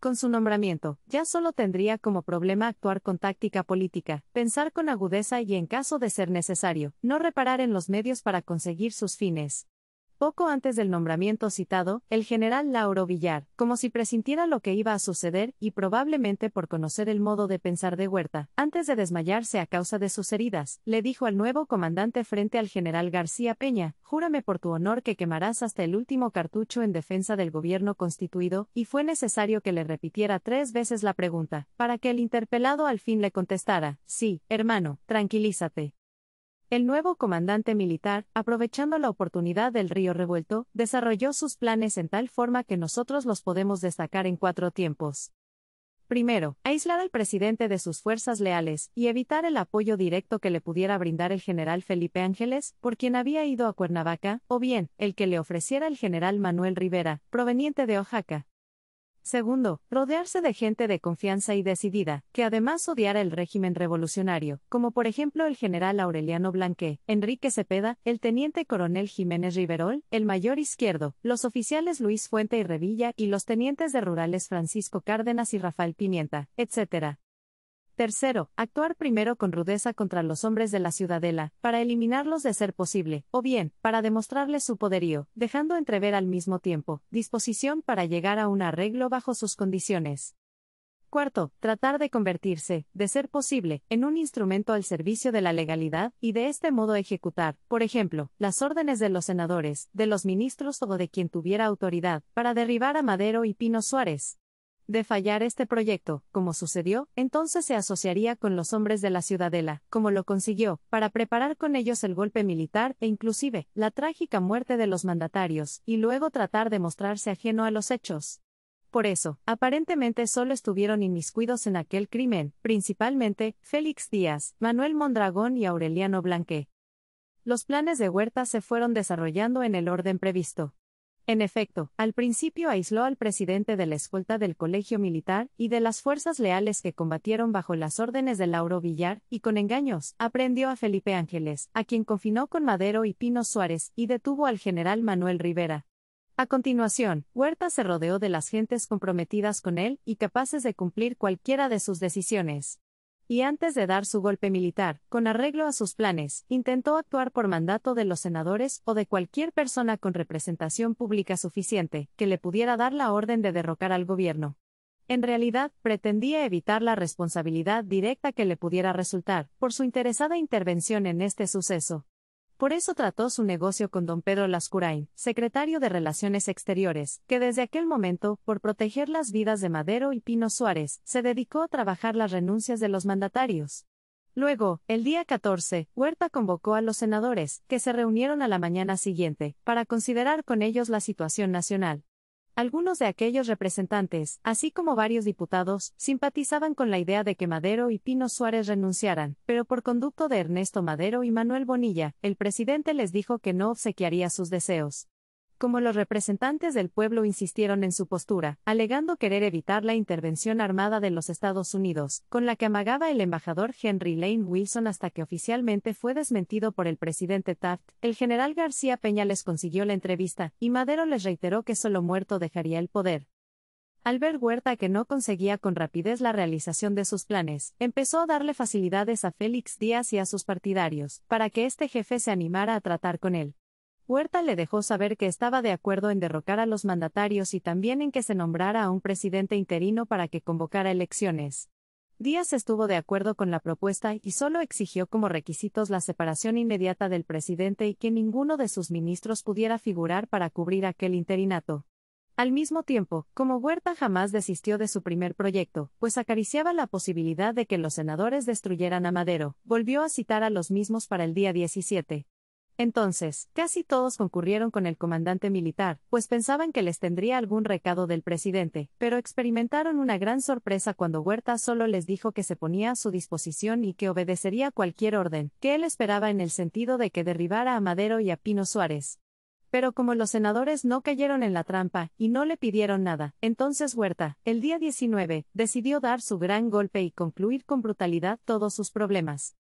Speaker 1: Con su nombramiento, ya solo tendría como problema actuar con táctica política, pensar con agudeza y, en caso de ser necesario, no reparar en los medios para conseguir sus fines. Poco antes del nombramiento citado, el general Lauro Villar, como si presintiera lo que iba a suceder y probablemente por conocer el modo de pensar de Huerta, antes de desmayarse a causa de sus heridas, le dijo al nuevo comandante frente al general García Peña: «Júrame por tu honor que quemarás hasta el último cartucho en defensa del gobierno constituido», y fue necesario que le repitiera 3 veces la pregunta, para que el interpelado al fin le contestara: «Sí, hermano, tranquilízate». El nuevo comandante militar, aprovechando la oportunidad del río revuelto, desarrolló sus planes en tal forma que nosotros los podemos destacar en 4 tiempos. Primero, aislar al presidente de sus fuerzas leales, y evitar el apoyo directo que le pudiera brindar el general Felipe Ángeles, por quien había ido a Cuernavaca, o bien, el que le ofreciera el general Manuel Rivera, proveniente de Oaxaca. Segundo, rodearse de gente de confianza y decidida, que además odiara el régimen revolucionario, como por ejemplo el general Aureliano Blanqué, Enrique Cepeda, el teniente coronel Jiménez Riverol, el mayor Izquierdo, los oficiales Luis Fuente y Revilla y los tenientes de rurales Francisco Cárdenas y Rafael Pimienta, etc. Tercero, actuar primero con rudeza contra los hombres de la Ciudadela, para eliminarlos de ser posible, o bien, para demostrarles su poderío, dejando entrever al mismo tiempo disposición para llegar a un arreglo bajo sus condiciones. Cuarto, tratar de convertirse, de ser posible, en un instrumento al servicio de la legalidad, y de este modo ejecutar, por ejemplo, las órdenes de los senadores, de los ministros o de quien tuviera autoridad, para derribar a Madero y Pino Suárez. De fallar este proyecto, como sucedió, entonces se asociaría con los hombres de la Ciudadela, como lo consiguió, para preparar con ellos el golpe militar e inclusive, la trágica muerte de los mandatarios, y luego tratar de mostrarse ajeno a los hechos. Por eso, aparentemente solo estuvieron inmiscuidos en aquel crimen, principalmente, Félix Díaz, Manuel Mondragón y Aureliano Blanqué. Los planes de Huerta se fueron desarrollando en el orden previsto. En efecto, al principio aisló al presidente de la escolta del colegio militar y de las fuerzas leales que combatieron bajo las órdenes de Lauro Villar, y con engaños, aprehendió a Felipe Ángeles, a quien confinó con Madero y Pino Suárez, y detuvo al general Manuel Rivera. A continuación, Huerta se rodeó de las gentes comprometidas con él y capaces de cumplir cualquiera de sus decisiones. Y antes de dar su golpe militar, con arreglo a sus planes, intentó actuar por mandato de los senadores o de cualquier persona con representación pública suficiente, que le pudiera dar la orden de derrocar al gobierno. En realidad, pretendía evitar la responsabilidad directa que le pudiera resultar, por su interesada intervención en este suceso. Por eso trató su negocio con don Pedro Lascurain, secretario de Relaciones Exteriores, que desde aquel momento, por proteger las vidas de Madero y Pino Suárez, se dedicó a trabajar las renuncias de los mandatarios. Luego, el día 14, Huerta convocó a los senadores, que se reunieron a la mañana siguiente, para considerar con ellos la situación nacional. Algunos de aquellos representantes, así como varios diputados, simpatizaban con la idea de que Madero y Pino Suárez renunciaran, pero por conducto de Ernesto Madero y Manuel Bonilla, el presidente les dijo que no obsequiaría sus deseos. Como los representantes del pueblo insistieron en su postura, alegando querer evitar la intervención armada de los Estados Unidos, con la que amagaba el embajador Henry Lane Wilson hasta que oficialmente fue desmentido por el presidente Taft, el general García Peña les consiguió la entrevista, y Madero les reiteró que solo muerto dejaría el poder. Al ver Huerta que no conseguía con rapidez la realización de sus planes, empezó a darle facilidades a Félix Díaz y a sus partidarios, para que este jefe se animara a tratar con él. Huerta le dejó saber que estaba de acuerdo en derrocar a los mandatarios y también en que se nombrara a un presidente interino para que convocara elecciones. Díaz estuvo de acuerdo con la propuesta y solo exigió como requisitos la separación inmediata del presidente y que ninguno de sus ministros pudiera figurar para cubrir aquel interinato. Al mismo tiempo, como Huerta jamás desistió de su primer proyecto, pues acariciaba la posibilidad de que los senadores destruyeran a Madero, volvió a citar a los mismos para el día 17. Entonces, casi todos concurrieron con el comandante militar, pues pensaban que les tendría algún recado del presidente, pero experimentaron una gran sorpresa cuando Huerta solo les dijo que se ponía a su disposición y que obedecería cualquier orden, que él esperaba en el sentido de que derribara a Madero y a Pino Suárez. Pero como los senadores no cayeron en la trampa y no le pidieron nada, entonces Huerta, el día 19, decidió dar su gran golpe y concluir con brutalidad todos sus problemas.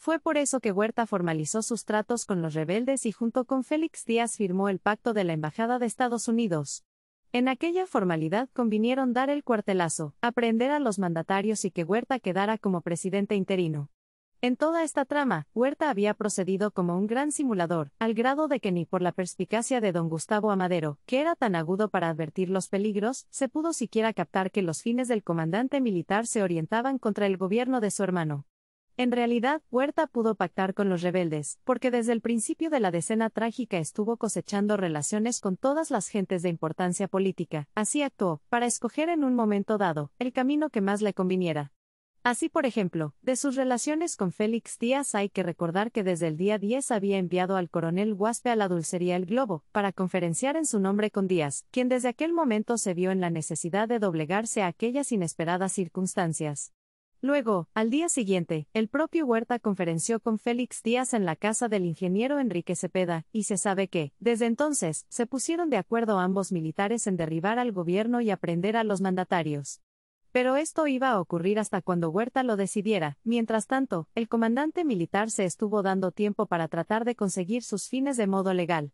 Speaker 1: Fue por eso que Huerta formalizó sus tratos con los rebeldes y junto con Félix Díaz firmó el pacto de la Embajada de Estados Unidos. En aquella formalidad convinieron dar el cuartelazo, aprehender a los mandatarios y que Huerta quedara como presidente interino. En toda esta trama, Huerta había procedido como un gran simulador, al grado de que ni por la perspicacia de don Gustavo Amadero, que era tan agudo para advertir los peligros, se pudo siquiera captar que los fines del comandante militar se orientaban contra el gobierno de su hermano. En realidad, Huerta pudo pactar con los rebeldes, porque desde el principio de la decena trágica estuvo cosechando relaciones con todas las gentes de importancia política. Así actuó, para escoger en un momento dado, el camino que más le conviniera. Así, por ejemplo, de sus relaciones con Félix Díaz hay que recordar que desde el día 10 había enviado al coronel Guaspe a la dulcería El Globo, para conferenciar en su nombre con Díaz, quien desde aquel momento se vio en la necesidad de doblegarse a aquellas inesperadas circunstancias. Luego, al día siguiente, el propio Huerta conferenció con Félix Díaz en la casa del ingeniero Enrique Cepeda, y se sabe que, desde entonces, se pusieron de acuerdo ambos militares en derribar al gobierno y aprehender a los mandatarios. Pero esto iba a ocurrir hasta cuando Huerta lo decidiera. Mientras tanto, el comandante militar se estuvo dando tiempo para tratar de conseguir sus fines de modo legal.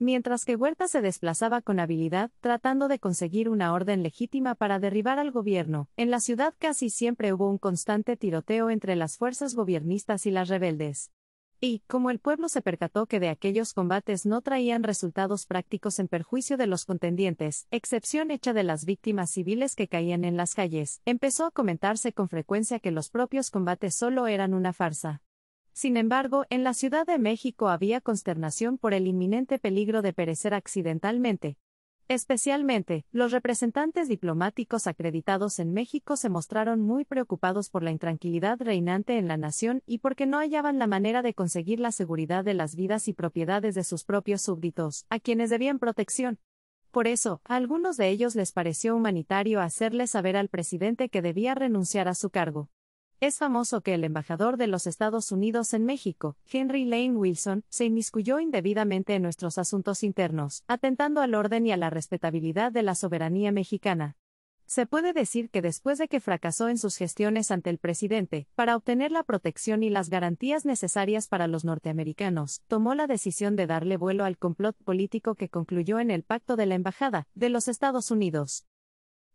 Speaker 1: Mientras que Huerta se desplazaba con habilidad, tratando de conseguir una orden legítima para derribar al gobierno, en la ciudad casi siempre hubo un constante tiroteo entre las fuerzas gobiernistas y las rebeldes. Y, como el pueblo se percató que de aquellos combates no traían resultados prácticos en perjuicio de los contendientes, excepción hecha de las víctimas civiles que caían en las calles, empezó a comentarse con frecuencia que los propios combates solo eran una farsa. Sin embargo, en la Ciudad de México había consternación por el inminente peligro de perecer accidentalmente. Especialmente, los representantes diplomáticos acreditados en México se mostraron muy preocupados por la intranquilidad reinante en la nación y porque no hallaban la manera de conseguir la seguridad de las vidas y propiedades de sus propios súbditos, a quienes debían protección. Por eso, a algunos de ellos les pareció humanitario hacerle saber al presidente que debía renunciar a su cargo. Es famoso que el embajador de los Estados Unidos en México, Henry Lane Wilson, se inmiscuyó indebidamente en nuestros asuntos internos, atentando al orden y a la respetabilidad de la soberanía mexicana. Se puede decir que después de que fracasó en sus gestiones ante el presidente, para obtener la protección y las garantías necesarias para los norteamericanos, tomó la decisión de darle vuelo al complot político que concluyó en el Pacto de la Embajada de los Estados Unidos.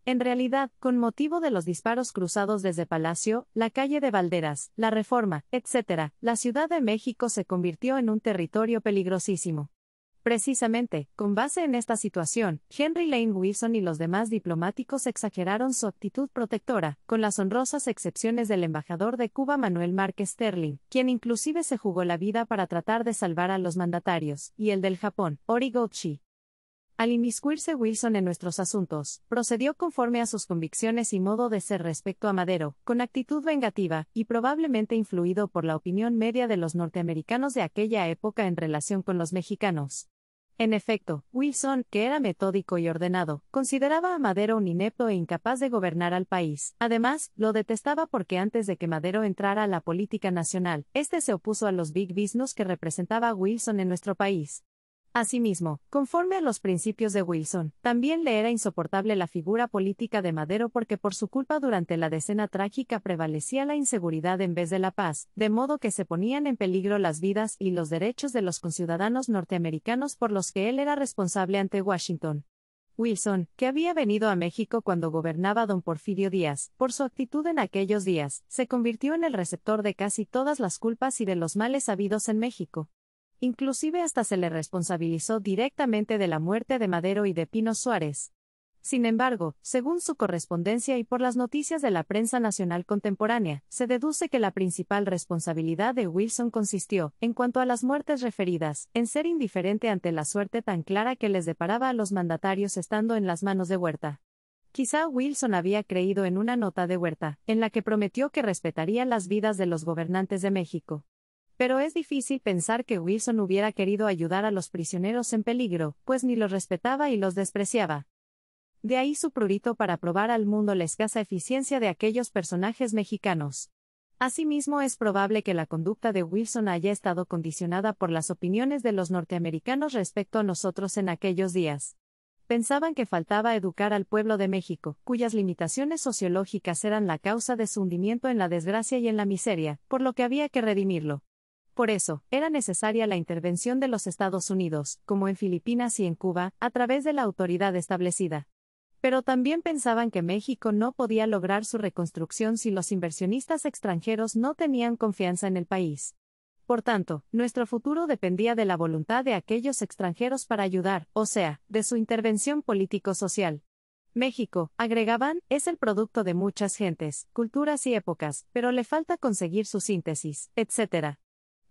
Speaker 1: En realidad, con motivo de los disparos cruzados desde Palacio, la calle de Valderas, la Reforma, etc., la Ciudad de México se convirtió en un territorio peligrosísimo. Precisamente, con base en esta situación, Henry Lane Wilson y los demás diplomáticos exageraron su actitud protectora, con las honrosas excepciones del embajador de Cuba Manuel Márquez Sterling, quien inclusive se jugó la vida para tratar de salvar a los mandatarios, y el del Japón, Origouchi. Al inmiscuirse Wilson en nuestros asuntos, procedió conforme a sus convicciones y modo de ser respecto a Madero, con actitud vengativa, y probablemente influido por la opinión media de los norteamericanos de aquella época en relación con los mexicanos. En efecto, Wilson, que era metódico y ordenado, consideraba a Madero un inepto e incapaz de gobernar al país. Además, lo detestaba porque antes de que Madero entrara a la política nacional, este se opuso a los big business que representaba a Wilson en nuestro país. Asimismo, conforme a los principios de Wilson, también le era insoportable la figura política de Madero porque por su culpa durante la decena trágica prevalecía la inseguridad en vez de la paz, de modo que se ponían en peligro las vidas y los derechos de los conciudadanos norteamericanos por los que él era responsable ante Washington. Wilson, que había venido a México cuando gobernaba don Porfirio Díaz, por su actitud en aquellos días, se convirtió en el receptor de casi todas las culpas y de los males habidos en México. Inclusive hasta se le responsabilizó directamente de la muerte de Madero y de Pino Suárez. Sin embargo, según su correspondencia y por las noticias de la prensa nacional contemporánea, se deduce que la principal responsabilidad de Wilson consistió, en cuanto a las muertes referidas, en ser indiferente ante la suerte tan clara que les deparaba a los mandatarios estando en las manos de Huerta. Quizá Wilson había creído en una nota de Huerta, en la que prometió que respetaría las vidas de los gobernantes de México. Pero es difícil pensar que Wilson hubiera querido ayudar a los prisioneros en peligro, pues ni los respetaba y los despreciaba. De ahí su prurito para probar al mundo la escasa eficiencia de aquellos personajes mexicanos. Asimismo, es probable que la conducta de Wilson haya estado condicionada por las opiniones de los norteamericanos respecto a nosotros en aquellos días. Pensaban que faltaba educar al pueblo de México, cuyas limitaciones sociológicas eran la causa de su hundimiento en la desgracia y en la miseria, por lo que había que redimirlo. Por eso, era necesaria la intervención de los Estados Unidos, como en Filipinas y en Cuba, a través de la autoridad establecida. Pero también pensaban que México no podía lograr su reconstrucción si los inversionistas extranjeros no tenían confianza en el país. Por tanto, nuestro futuro dependía de la voluntad de aquellos extranjeros para ayudar, o sea, de su intervención político-social. México, agregaban, es el producto de muchas gentes, culturas y épocas, pero le falta conseguir su síntesis, etc.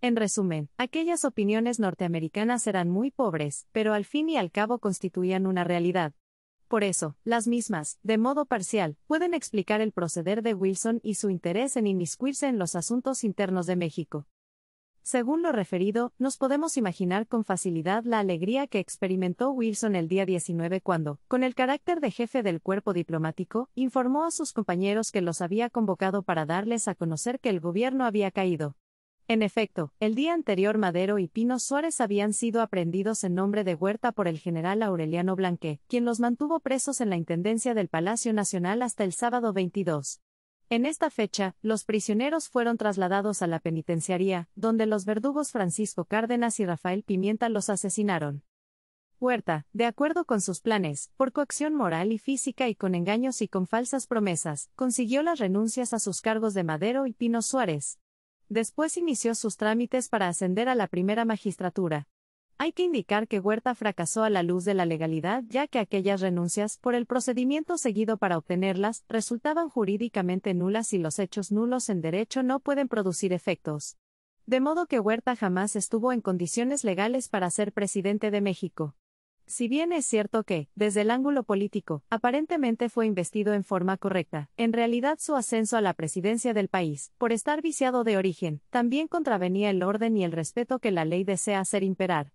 Speaker 1: En resumen, aquellas opiniones norteamericanas eran muy pobres, pero al fin y al cabo constituían una realidad. Por eso, las mismas, de modo parcial, pueden explicar el proceder de Wilson y su interés en inmiscuirse en los asuntos internos de México. Según lo referido, nos podemos imaginar con facilidad la alegría que experimentó Wilson el día 19 cuando, con el carácter de jefe del cuerpo diplomático, informó a sus compañeros que los había convocado para darles a conocer que el gobierno había caído. En efecto, el día anterior Madero y Pino Suárez habían sido aprehendidos en nombre de Huerta por el general Aureliano Blanqué, quien los mantuvo presos en la intendencia del Palacio Nacional hasta el sábado 22. En esta fecha, los prisioneros fueron trasladados a la penitenciaría, donde los verdugos Francisco Cárdenas y Rafael Pimienta los asesinaron. Huerta, de acuerdo con sus planes, por coacción moral y física y con engaños y con falsas promesas, consiguió las renuncias a sus cargos de Madero y Pino Suárez. Después inició sus trámites para ascender a la primera magistratura. Hay que indicar que Huerta fracasó a la luz de la legalidad, ya que aquellas renuncias, por el procedimiento seguido para obtenerlas, resultaban jurídicamente nulas y los hechos nulos en derecho no pueden producir efectos. De modo que Huerta jamás estuvo en condiciones legales para ser presidente de México. Si bien es cierto que, desde el ángulo político, aparentemente fue investido en forma correcta, en realidad su ascenso a la presidencia del país, por estar viciado de origen, también contravenía el orden y el respeto que la ley desea hacer imperar.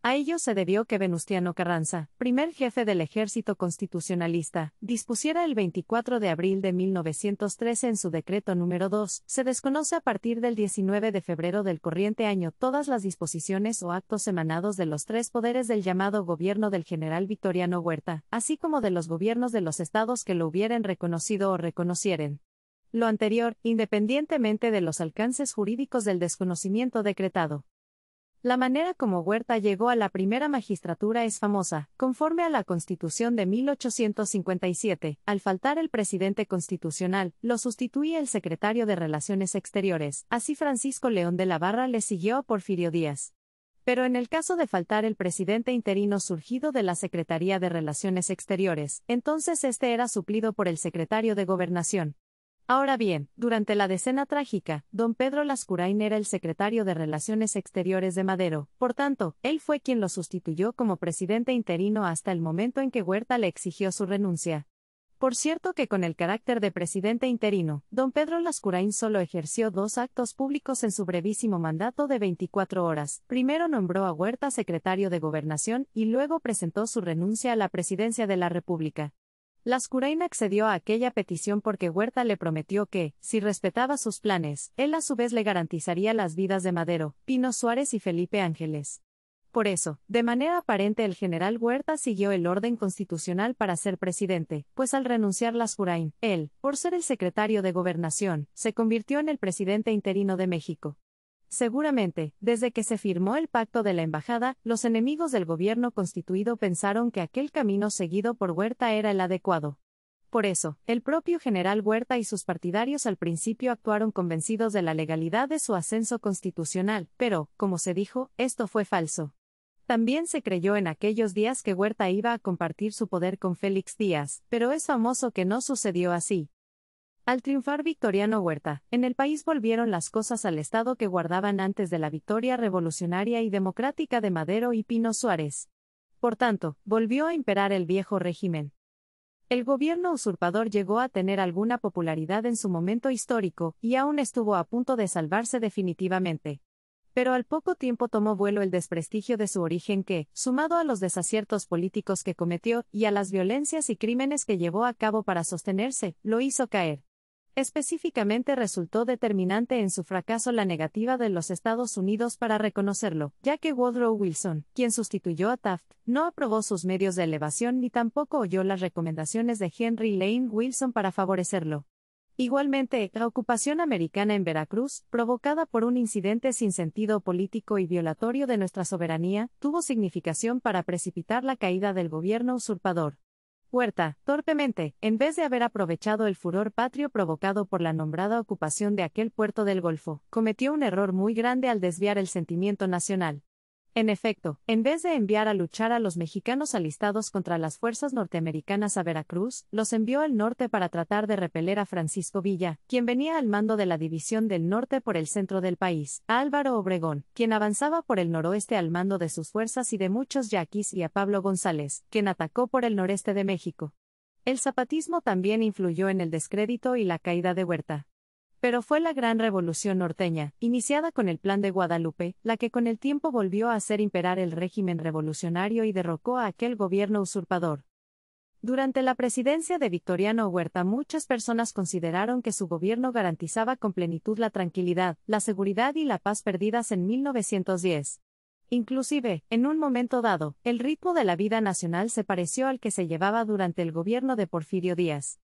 Speaker 1: A ello se debió que Venustiano Carranza, primer jefe del ejército constitucionalista, dispusiera el 24 de abril de 1913 en su decreto número 2, se desconoce a partir del 19 de febrero del corriente año todas las disposiciones o actos emanados de los tres poderes del llamado gobierno del general Victoriano Huerta, así como de los gobiernos de los estados que lo hubieran reconocido o reconocieren. Lo anterior, independientemente de los alcances jurídicos del desconocimiento decretado. La manera como Huerta llegó a la primera magistratura es famosa. Conforme a la Constitución de 1857, al faltar el presidente constitucional, lo sustituía el secretario de Relaciones Exteriores, así Francisco León de la Barra le siguió a Porfirio Díaz. Pero en el caso de faltar el presidente interino surgido de la Secretaría de Relaciones Exteriores, entonces este era suplido por el secretario de Gobernación. Ahora bien, durante la Decena Trágica, don Pedro Lascurain era el secretario de Relaciones Exteriores de Madero, por tanto, él fue quien lo sustituyó como presidente interino hasta el momento en que Huerta le exigió su renuncia. Por cierto que con el carácter de presidente interino, don Pedro Lascurain solo ejerció 2 actos públicos en su brevísimo mandato de 24 horas. Primero nombró a Huerta secretario de Gobernación y luego presentó su renuncia a la presidencia de la República. Lascurain accedió a aquella petición porque Huerta le prometió que, si respetaba sus planes, él a su vez le garantizaría las vidas de Madero, Pino Suárez y Felipe Ángeles. Por eso, de manera aparente el general Huerta siguió el orden constitucional para ser presidente, pues al renunciar Lascurain, él, por ser el secretario de Gobernación, se convirtió en el presidente interino de México. Seguramente, desde que se firmó el pacto de la embajada, los enemigos del gobierno constituido pensaron que aquel camino seguido por Huerta era el adecuado. Por eso, el propio general Huerta y sus partidarios al principio actuaron convencidos de la legalidad de su ascenso constitucional, pero, como se dijo, esto fue falso. También se creyó en aquellos días que Huerta iba a compartir su poder con Félix Díaz, pero es famoso que no sucedió así. Al triunfar Victoriano Huerta, en el país volvieron las cosas al estado que guardaban antes de la victoria revolucionaria y democrática de Madero y Pino Suárez. Por tanto, volvió a imperar el viejo régimen. El gobierno usurpador llegó a tener alguna popularidad en su momento histórico, y aún estuvo a punto de salvarse definitivamente. Pero al poco tiempo tomó vuelo el desprestigio de su origen que, sumado a los desaciertos políticos que cometió y a las violencias y crímenes que llevó a cabo para sostenerse, lo hizo caer. Específicamente resultó determinante en su fracaso la negativa de los Estados Unidos para reconocerlo, ya que Woodrow Wilson, quien sustituyó a Taft, no aprobó sus medios de elevación ni tampoco oyó las recomendaciones de Henry Lane Wilson para favorecerlo. Igualmente, la ocupación americana en Veracruz, provocada por un incidente sin sentido político y violatorio de nuestra soberanía, tuvo significación para precipitar la caída del gobierno usurpador. Huerta, torpemente, en vez de haber aprovechado el furor patrio provocado por la nombrada ocupación de aquel puerto del Golfo, cometió un error muy grande al desviar el sentimiento nacional. En efecto, en vez de enviar a luchar a los mexicanos alistados contra las fuerzas norteamericanas a Veracruz, los envió al norte para tratar de repeler a Francisco Villa, quien venía al mando de la División del Norte por el centro del país, a Álvaro Obregón, quien avanzaba por el noroeste al mando de sus fuerzas y de muchos yaquis, y a Pablo González, quien atacó por el noreste de México. El zapatismo también influyó en el descrédito y la caída de Huerta. Pero fue la Gran Revolución Norteña, iniciada con el Plan de Guadalupe, la que con el tiempo volvió a hacer imperar el régimen revolucionario y derrocó a aquel gobierno usurpador. Durante la presidencia de Victoriano Huerta, muchas personas consideraron que su gobierno garantizaba con plenitud la tranquilidad, la seguridad y la paz perdidas en 1910. Inclusive, en un momento dado, el ritmo de la vida nacional se pareció al que se llevaba durante el gobierno de Porfirio Díaz.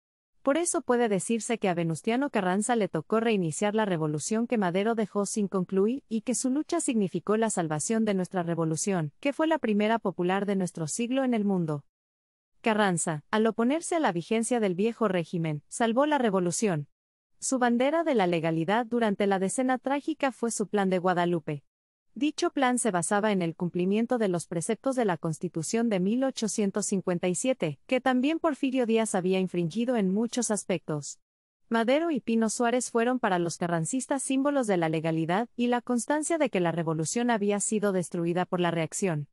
Speaker 1: Por eso puede decirse que a Venustiano Carranza le tocó reiniciar la revolución que Madero dejó sin concluir, y que su lucha significó la salvación de nuestra revolución, que fue la primera popular de nuestro siglo en el mundo. Carranza, al oponerse a la vigencia del viejo régimen, salvó la revolución. Su bandera de la legalidad durante la Decena Trágica fue su Plan de Guadalupe. Dicho plan se basaba en el cumplimiento de los preceptos de la Constitución de 1857, que también Porfirio Díaz había infringido en muchos aspectos. Madero y Pino Suárez fueron para los carrancistas símbolos de la legalidad y la constancia de que la revolución había sido destruida por la reacción.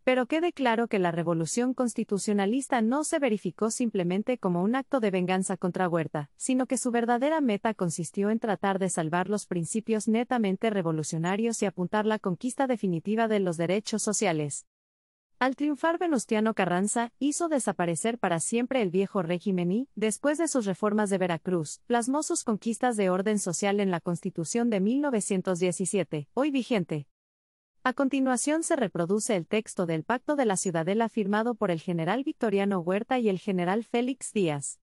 Speaker 1: Pero quede claro que la revolución constitucionalista no se verificó simplemente como un acto de venganza contra Huerta, sino que su verdadera meta consistió en tratar de salvar los principios netamente revolucionarios y apuntar la conquista definitiva de los derechos sociales. Al triunfar Venustiano Carranza, hizo desaparecer para siempre el viejo régimen y, después de sus reformas de Veracruz, plasmó sus conquistas de orden social en la Constitución de 1917, hoy vigente. A continuación se reproduce el texto del Pacto de la Ciudadela firmado por el general Victoriano Huerta y el general Félix Díaz.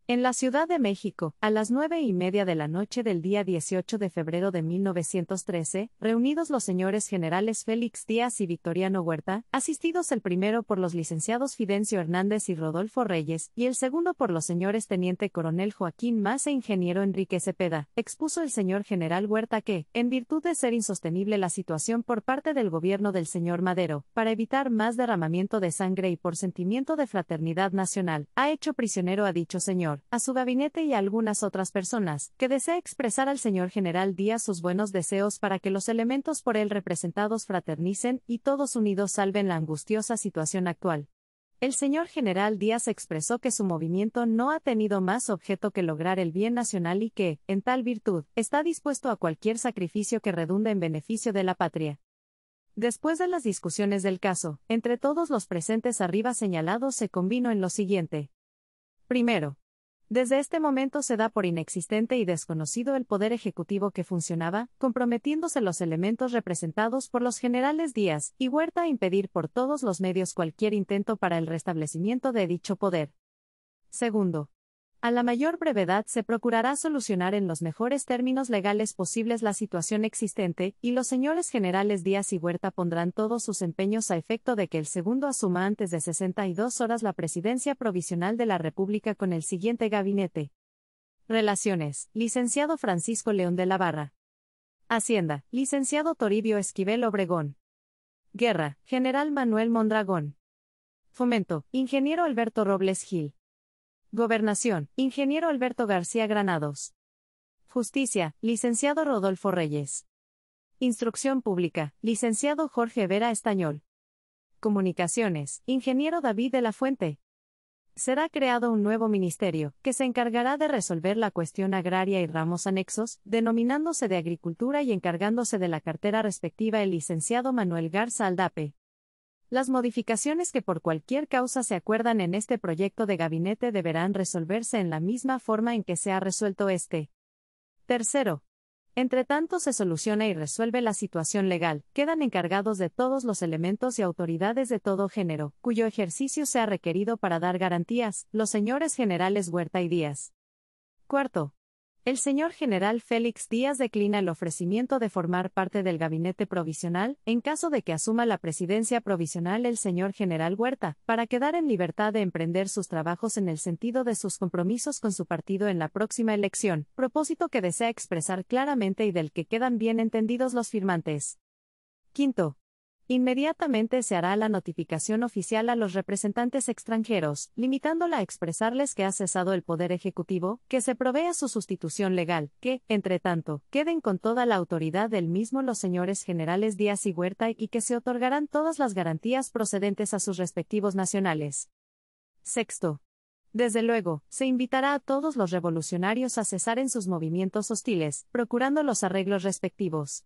Speaker 1: En la Ciudad de México, a las 9:30 de la noche del día 18 de febrero de 1913, reunidos los señores generales Félix Díaz y Victoriano Huerta, asistidos el primero por los licenciados Fidencio Hernández y Rodolfo Reyes, y el segundo por los señores teniente coronel Joaquín Mas e ingeniero Enrique Cepeda, expuso el señor general Huerta que, en virtud de ser insostenible la situación por parte del gobierno del señor Madero, para evitar más derramamiento de sangre y por sentimiento de fraternidad nacional, ha hecho prisionero a dicho señor, a su gabinete y a algunas otras personas, que desea expresar al señor general Díaz sus buenos deseos para que los elementos por él representados fraternicen y todos unidos salven la angustiosa situación actual. El señor general Díaz expresó que su movimiento no ha tenido más objeto que lograr el bien nacional y que, en tal virtud, está dispuesto a cualquier sacrificio que redunde en beneficio de la patria. Después de las discusiones del caso, entre todos los presentes arriba señalados se convino en lo siguiente. Primero, desde este momento se da por inexistente y desconocido el poder ejecutivo que funcionaba, comprometiéndose los elementos representados por los generales Díaz y Huerta a impedir por todos los medios cualquier intento para el restablecimiento de dicho poder. Segundo, A la mayor brevedad se procurará solucionar en los mejores términos legales posibles la situación existente, y los señores generales Díaz y Huerta pondrán todos sus empeños a efecto de que el segundo asuma antes de 62 horas la presidencia provisional de la República con el siguiente gabinete. Relaciones: licenciado Francisco León de la Barra. Hacienda: licenciado Toribio Esquivel Obregón. Guerra: general Manuel Mondragón. Fomento: ingeniero Alberto Robles Gil. Gobernación: ingeniero Alberto García Granados. Justicia: licenciado Rodolfo Reyes. Instrucción pública: licenciado Jorge Vera Estañol. Comunicaciones: ingeniero David de la Fuente. Será creado un nuevo ministerio, que se encargará de resolver la cuestión agraria y ramos anexos, denominándose de Agricultura y encargándose de la cartera respectiva el licenciado Manuel Garza Aldape. Las modificaciones que por cualquier causa se acuerdan en este proyecto de gabinete deberán resolverse en la misma forma en que se ha resuelto este. Tercero. Entre tanto se soluciona y resuelve la situación legal, quedan encargados de todos los elementos y autoridades de todo género, cuyo ejercicio sea requerido para dar garantías, los señores generales Huerta y Díaz. Cuarto. El señor general Félix Díaz declina el ofrecimiento de formar parte del gabinete provisional, en caso de que asuma la presidencia provisional el señor general Huerta, para quedar en libertad de emprender sus trabajos en el sentido de sus compromisos con su partido en la próxima elección, propósito que desea expresar claramente y del que quedan bien entendidos los firmantes. Quinto. Inmediatamente se hará la notificación oficial a los representantes extranjeros, limitándola a expresarles que ha cesado el Poder Ejecutivo, que se provea su sustitución legal, que, entre tanto, queden con toda la autoridad del mismo los señores generales Díaz y Huerta y que se otorgarán todas las garantías procedentes a sus respectivos nacionales. Sexto. Desde luego, se invitará a todos los revolucionarios a cesar en sus movimientos hostiles, procurando los arreglos respectivos.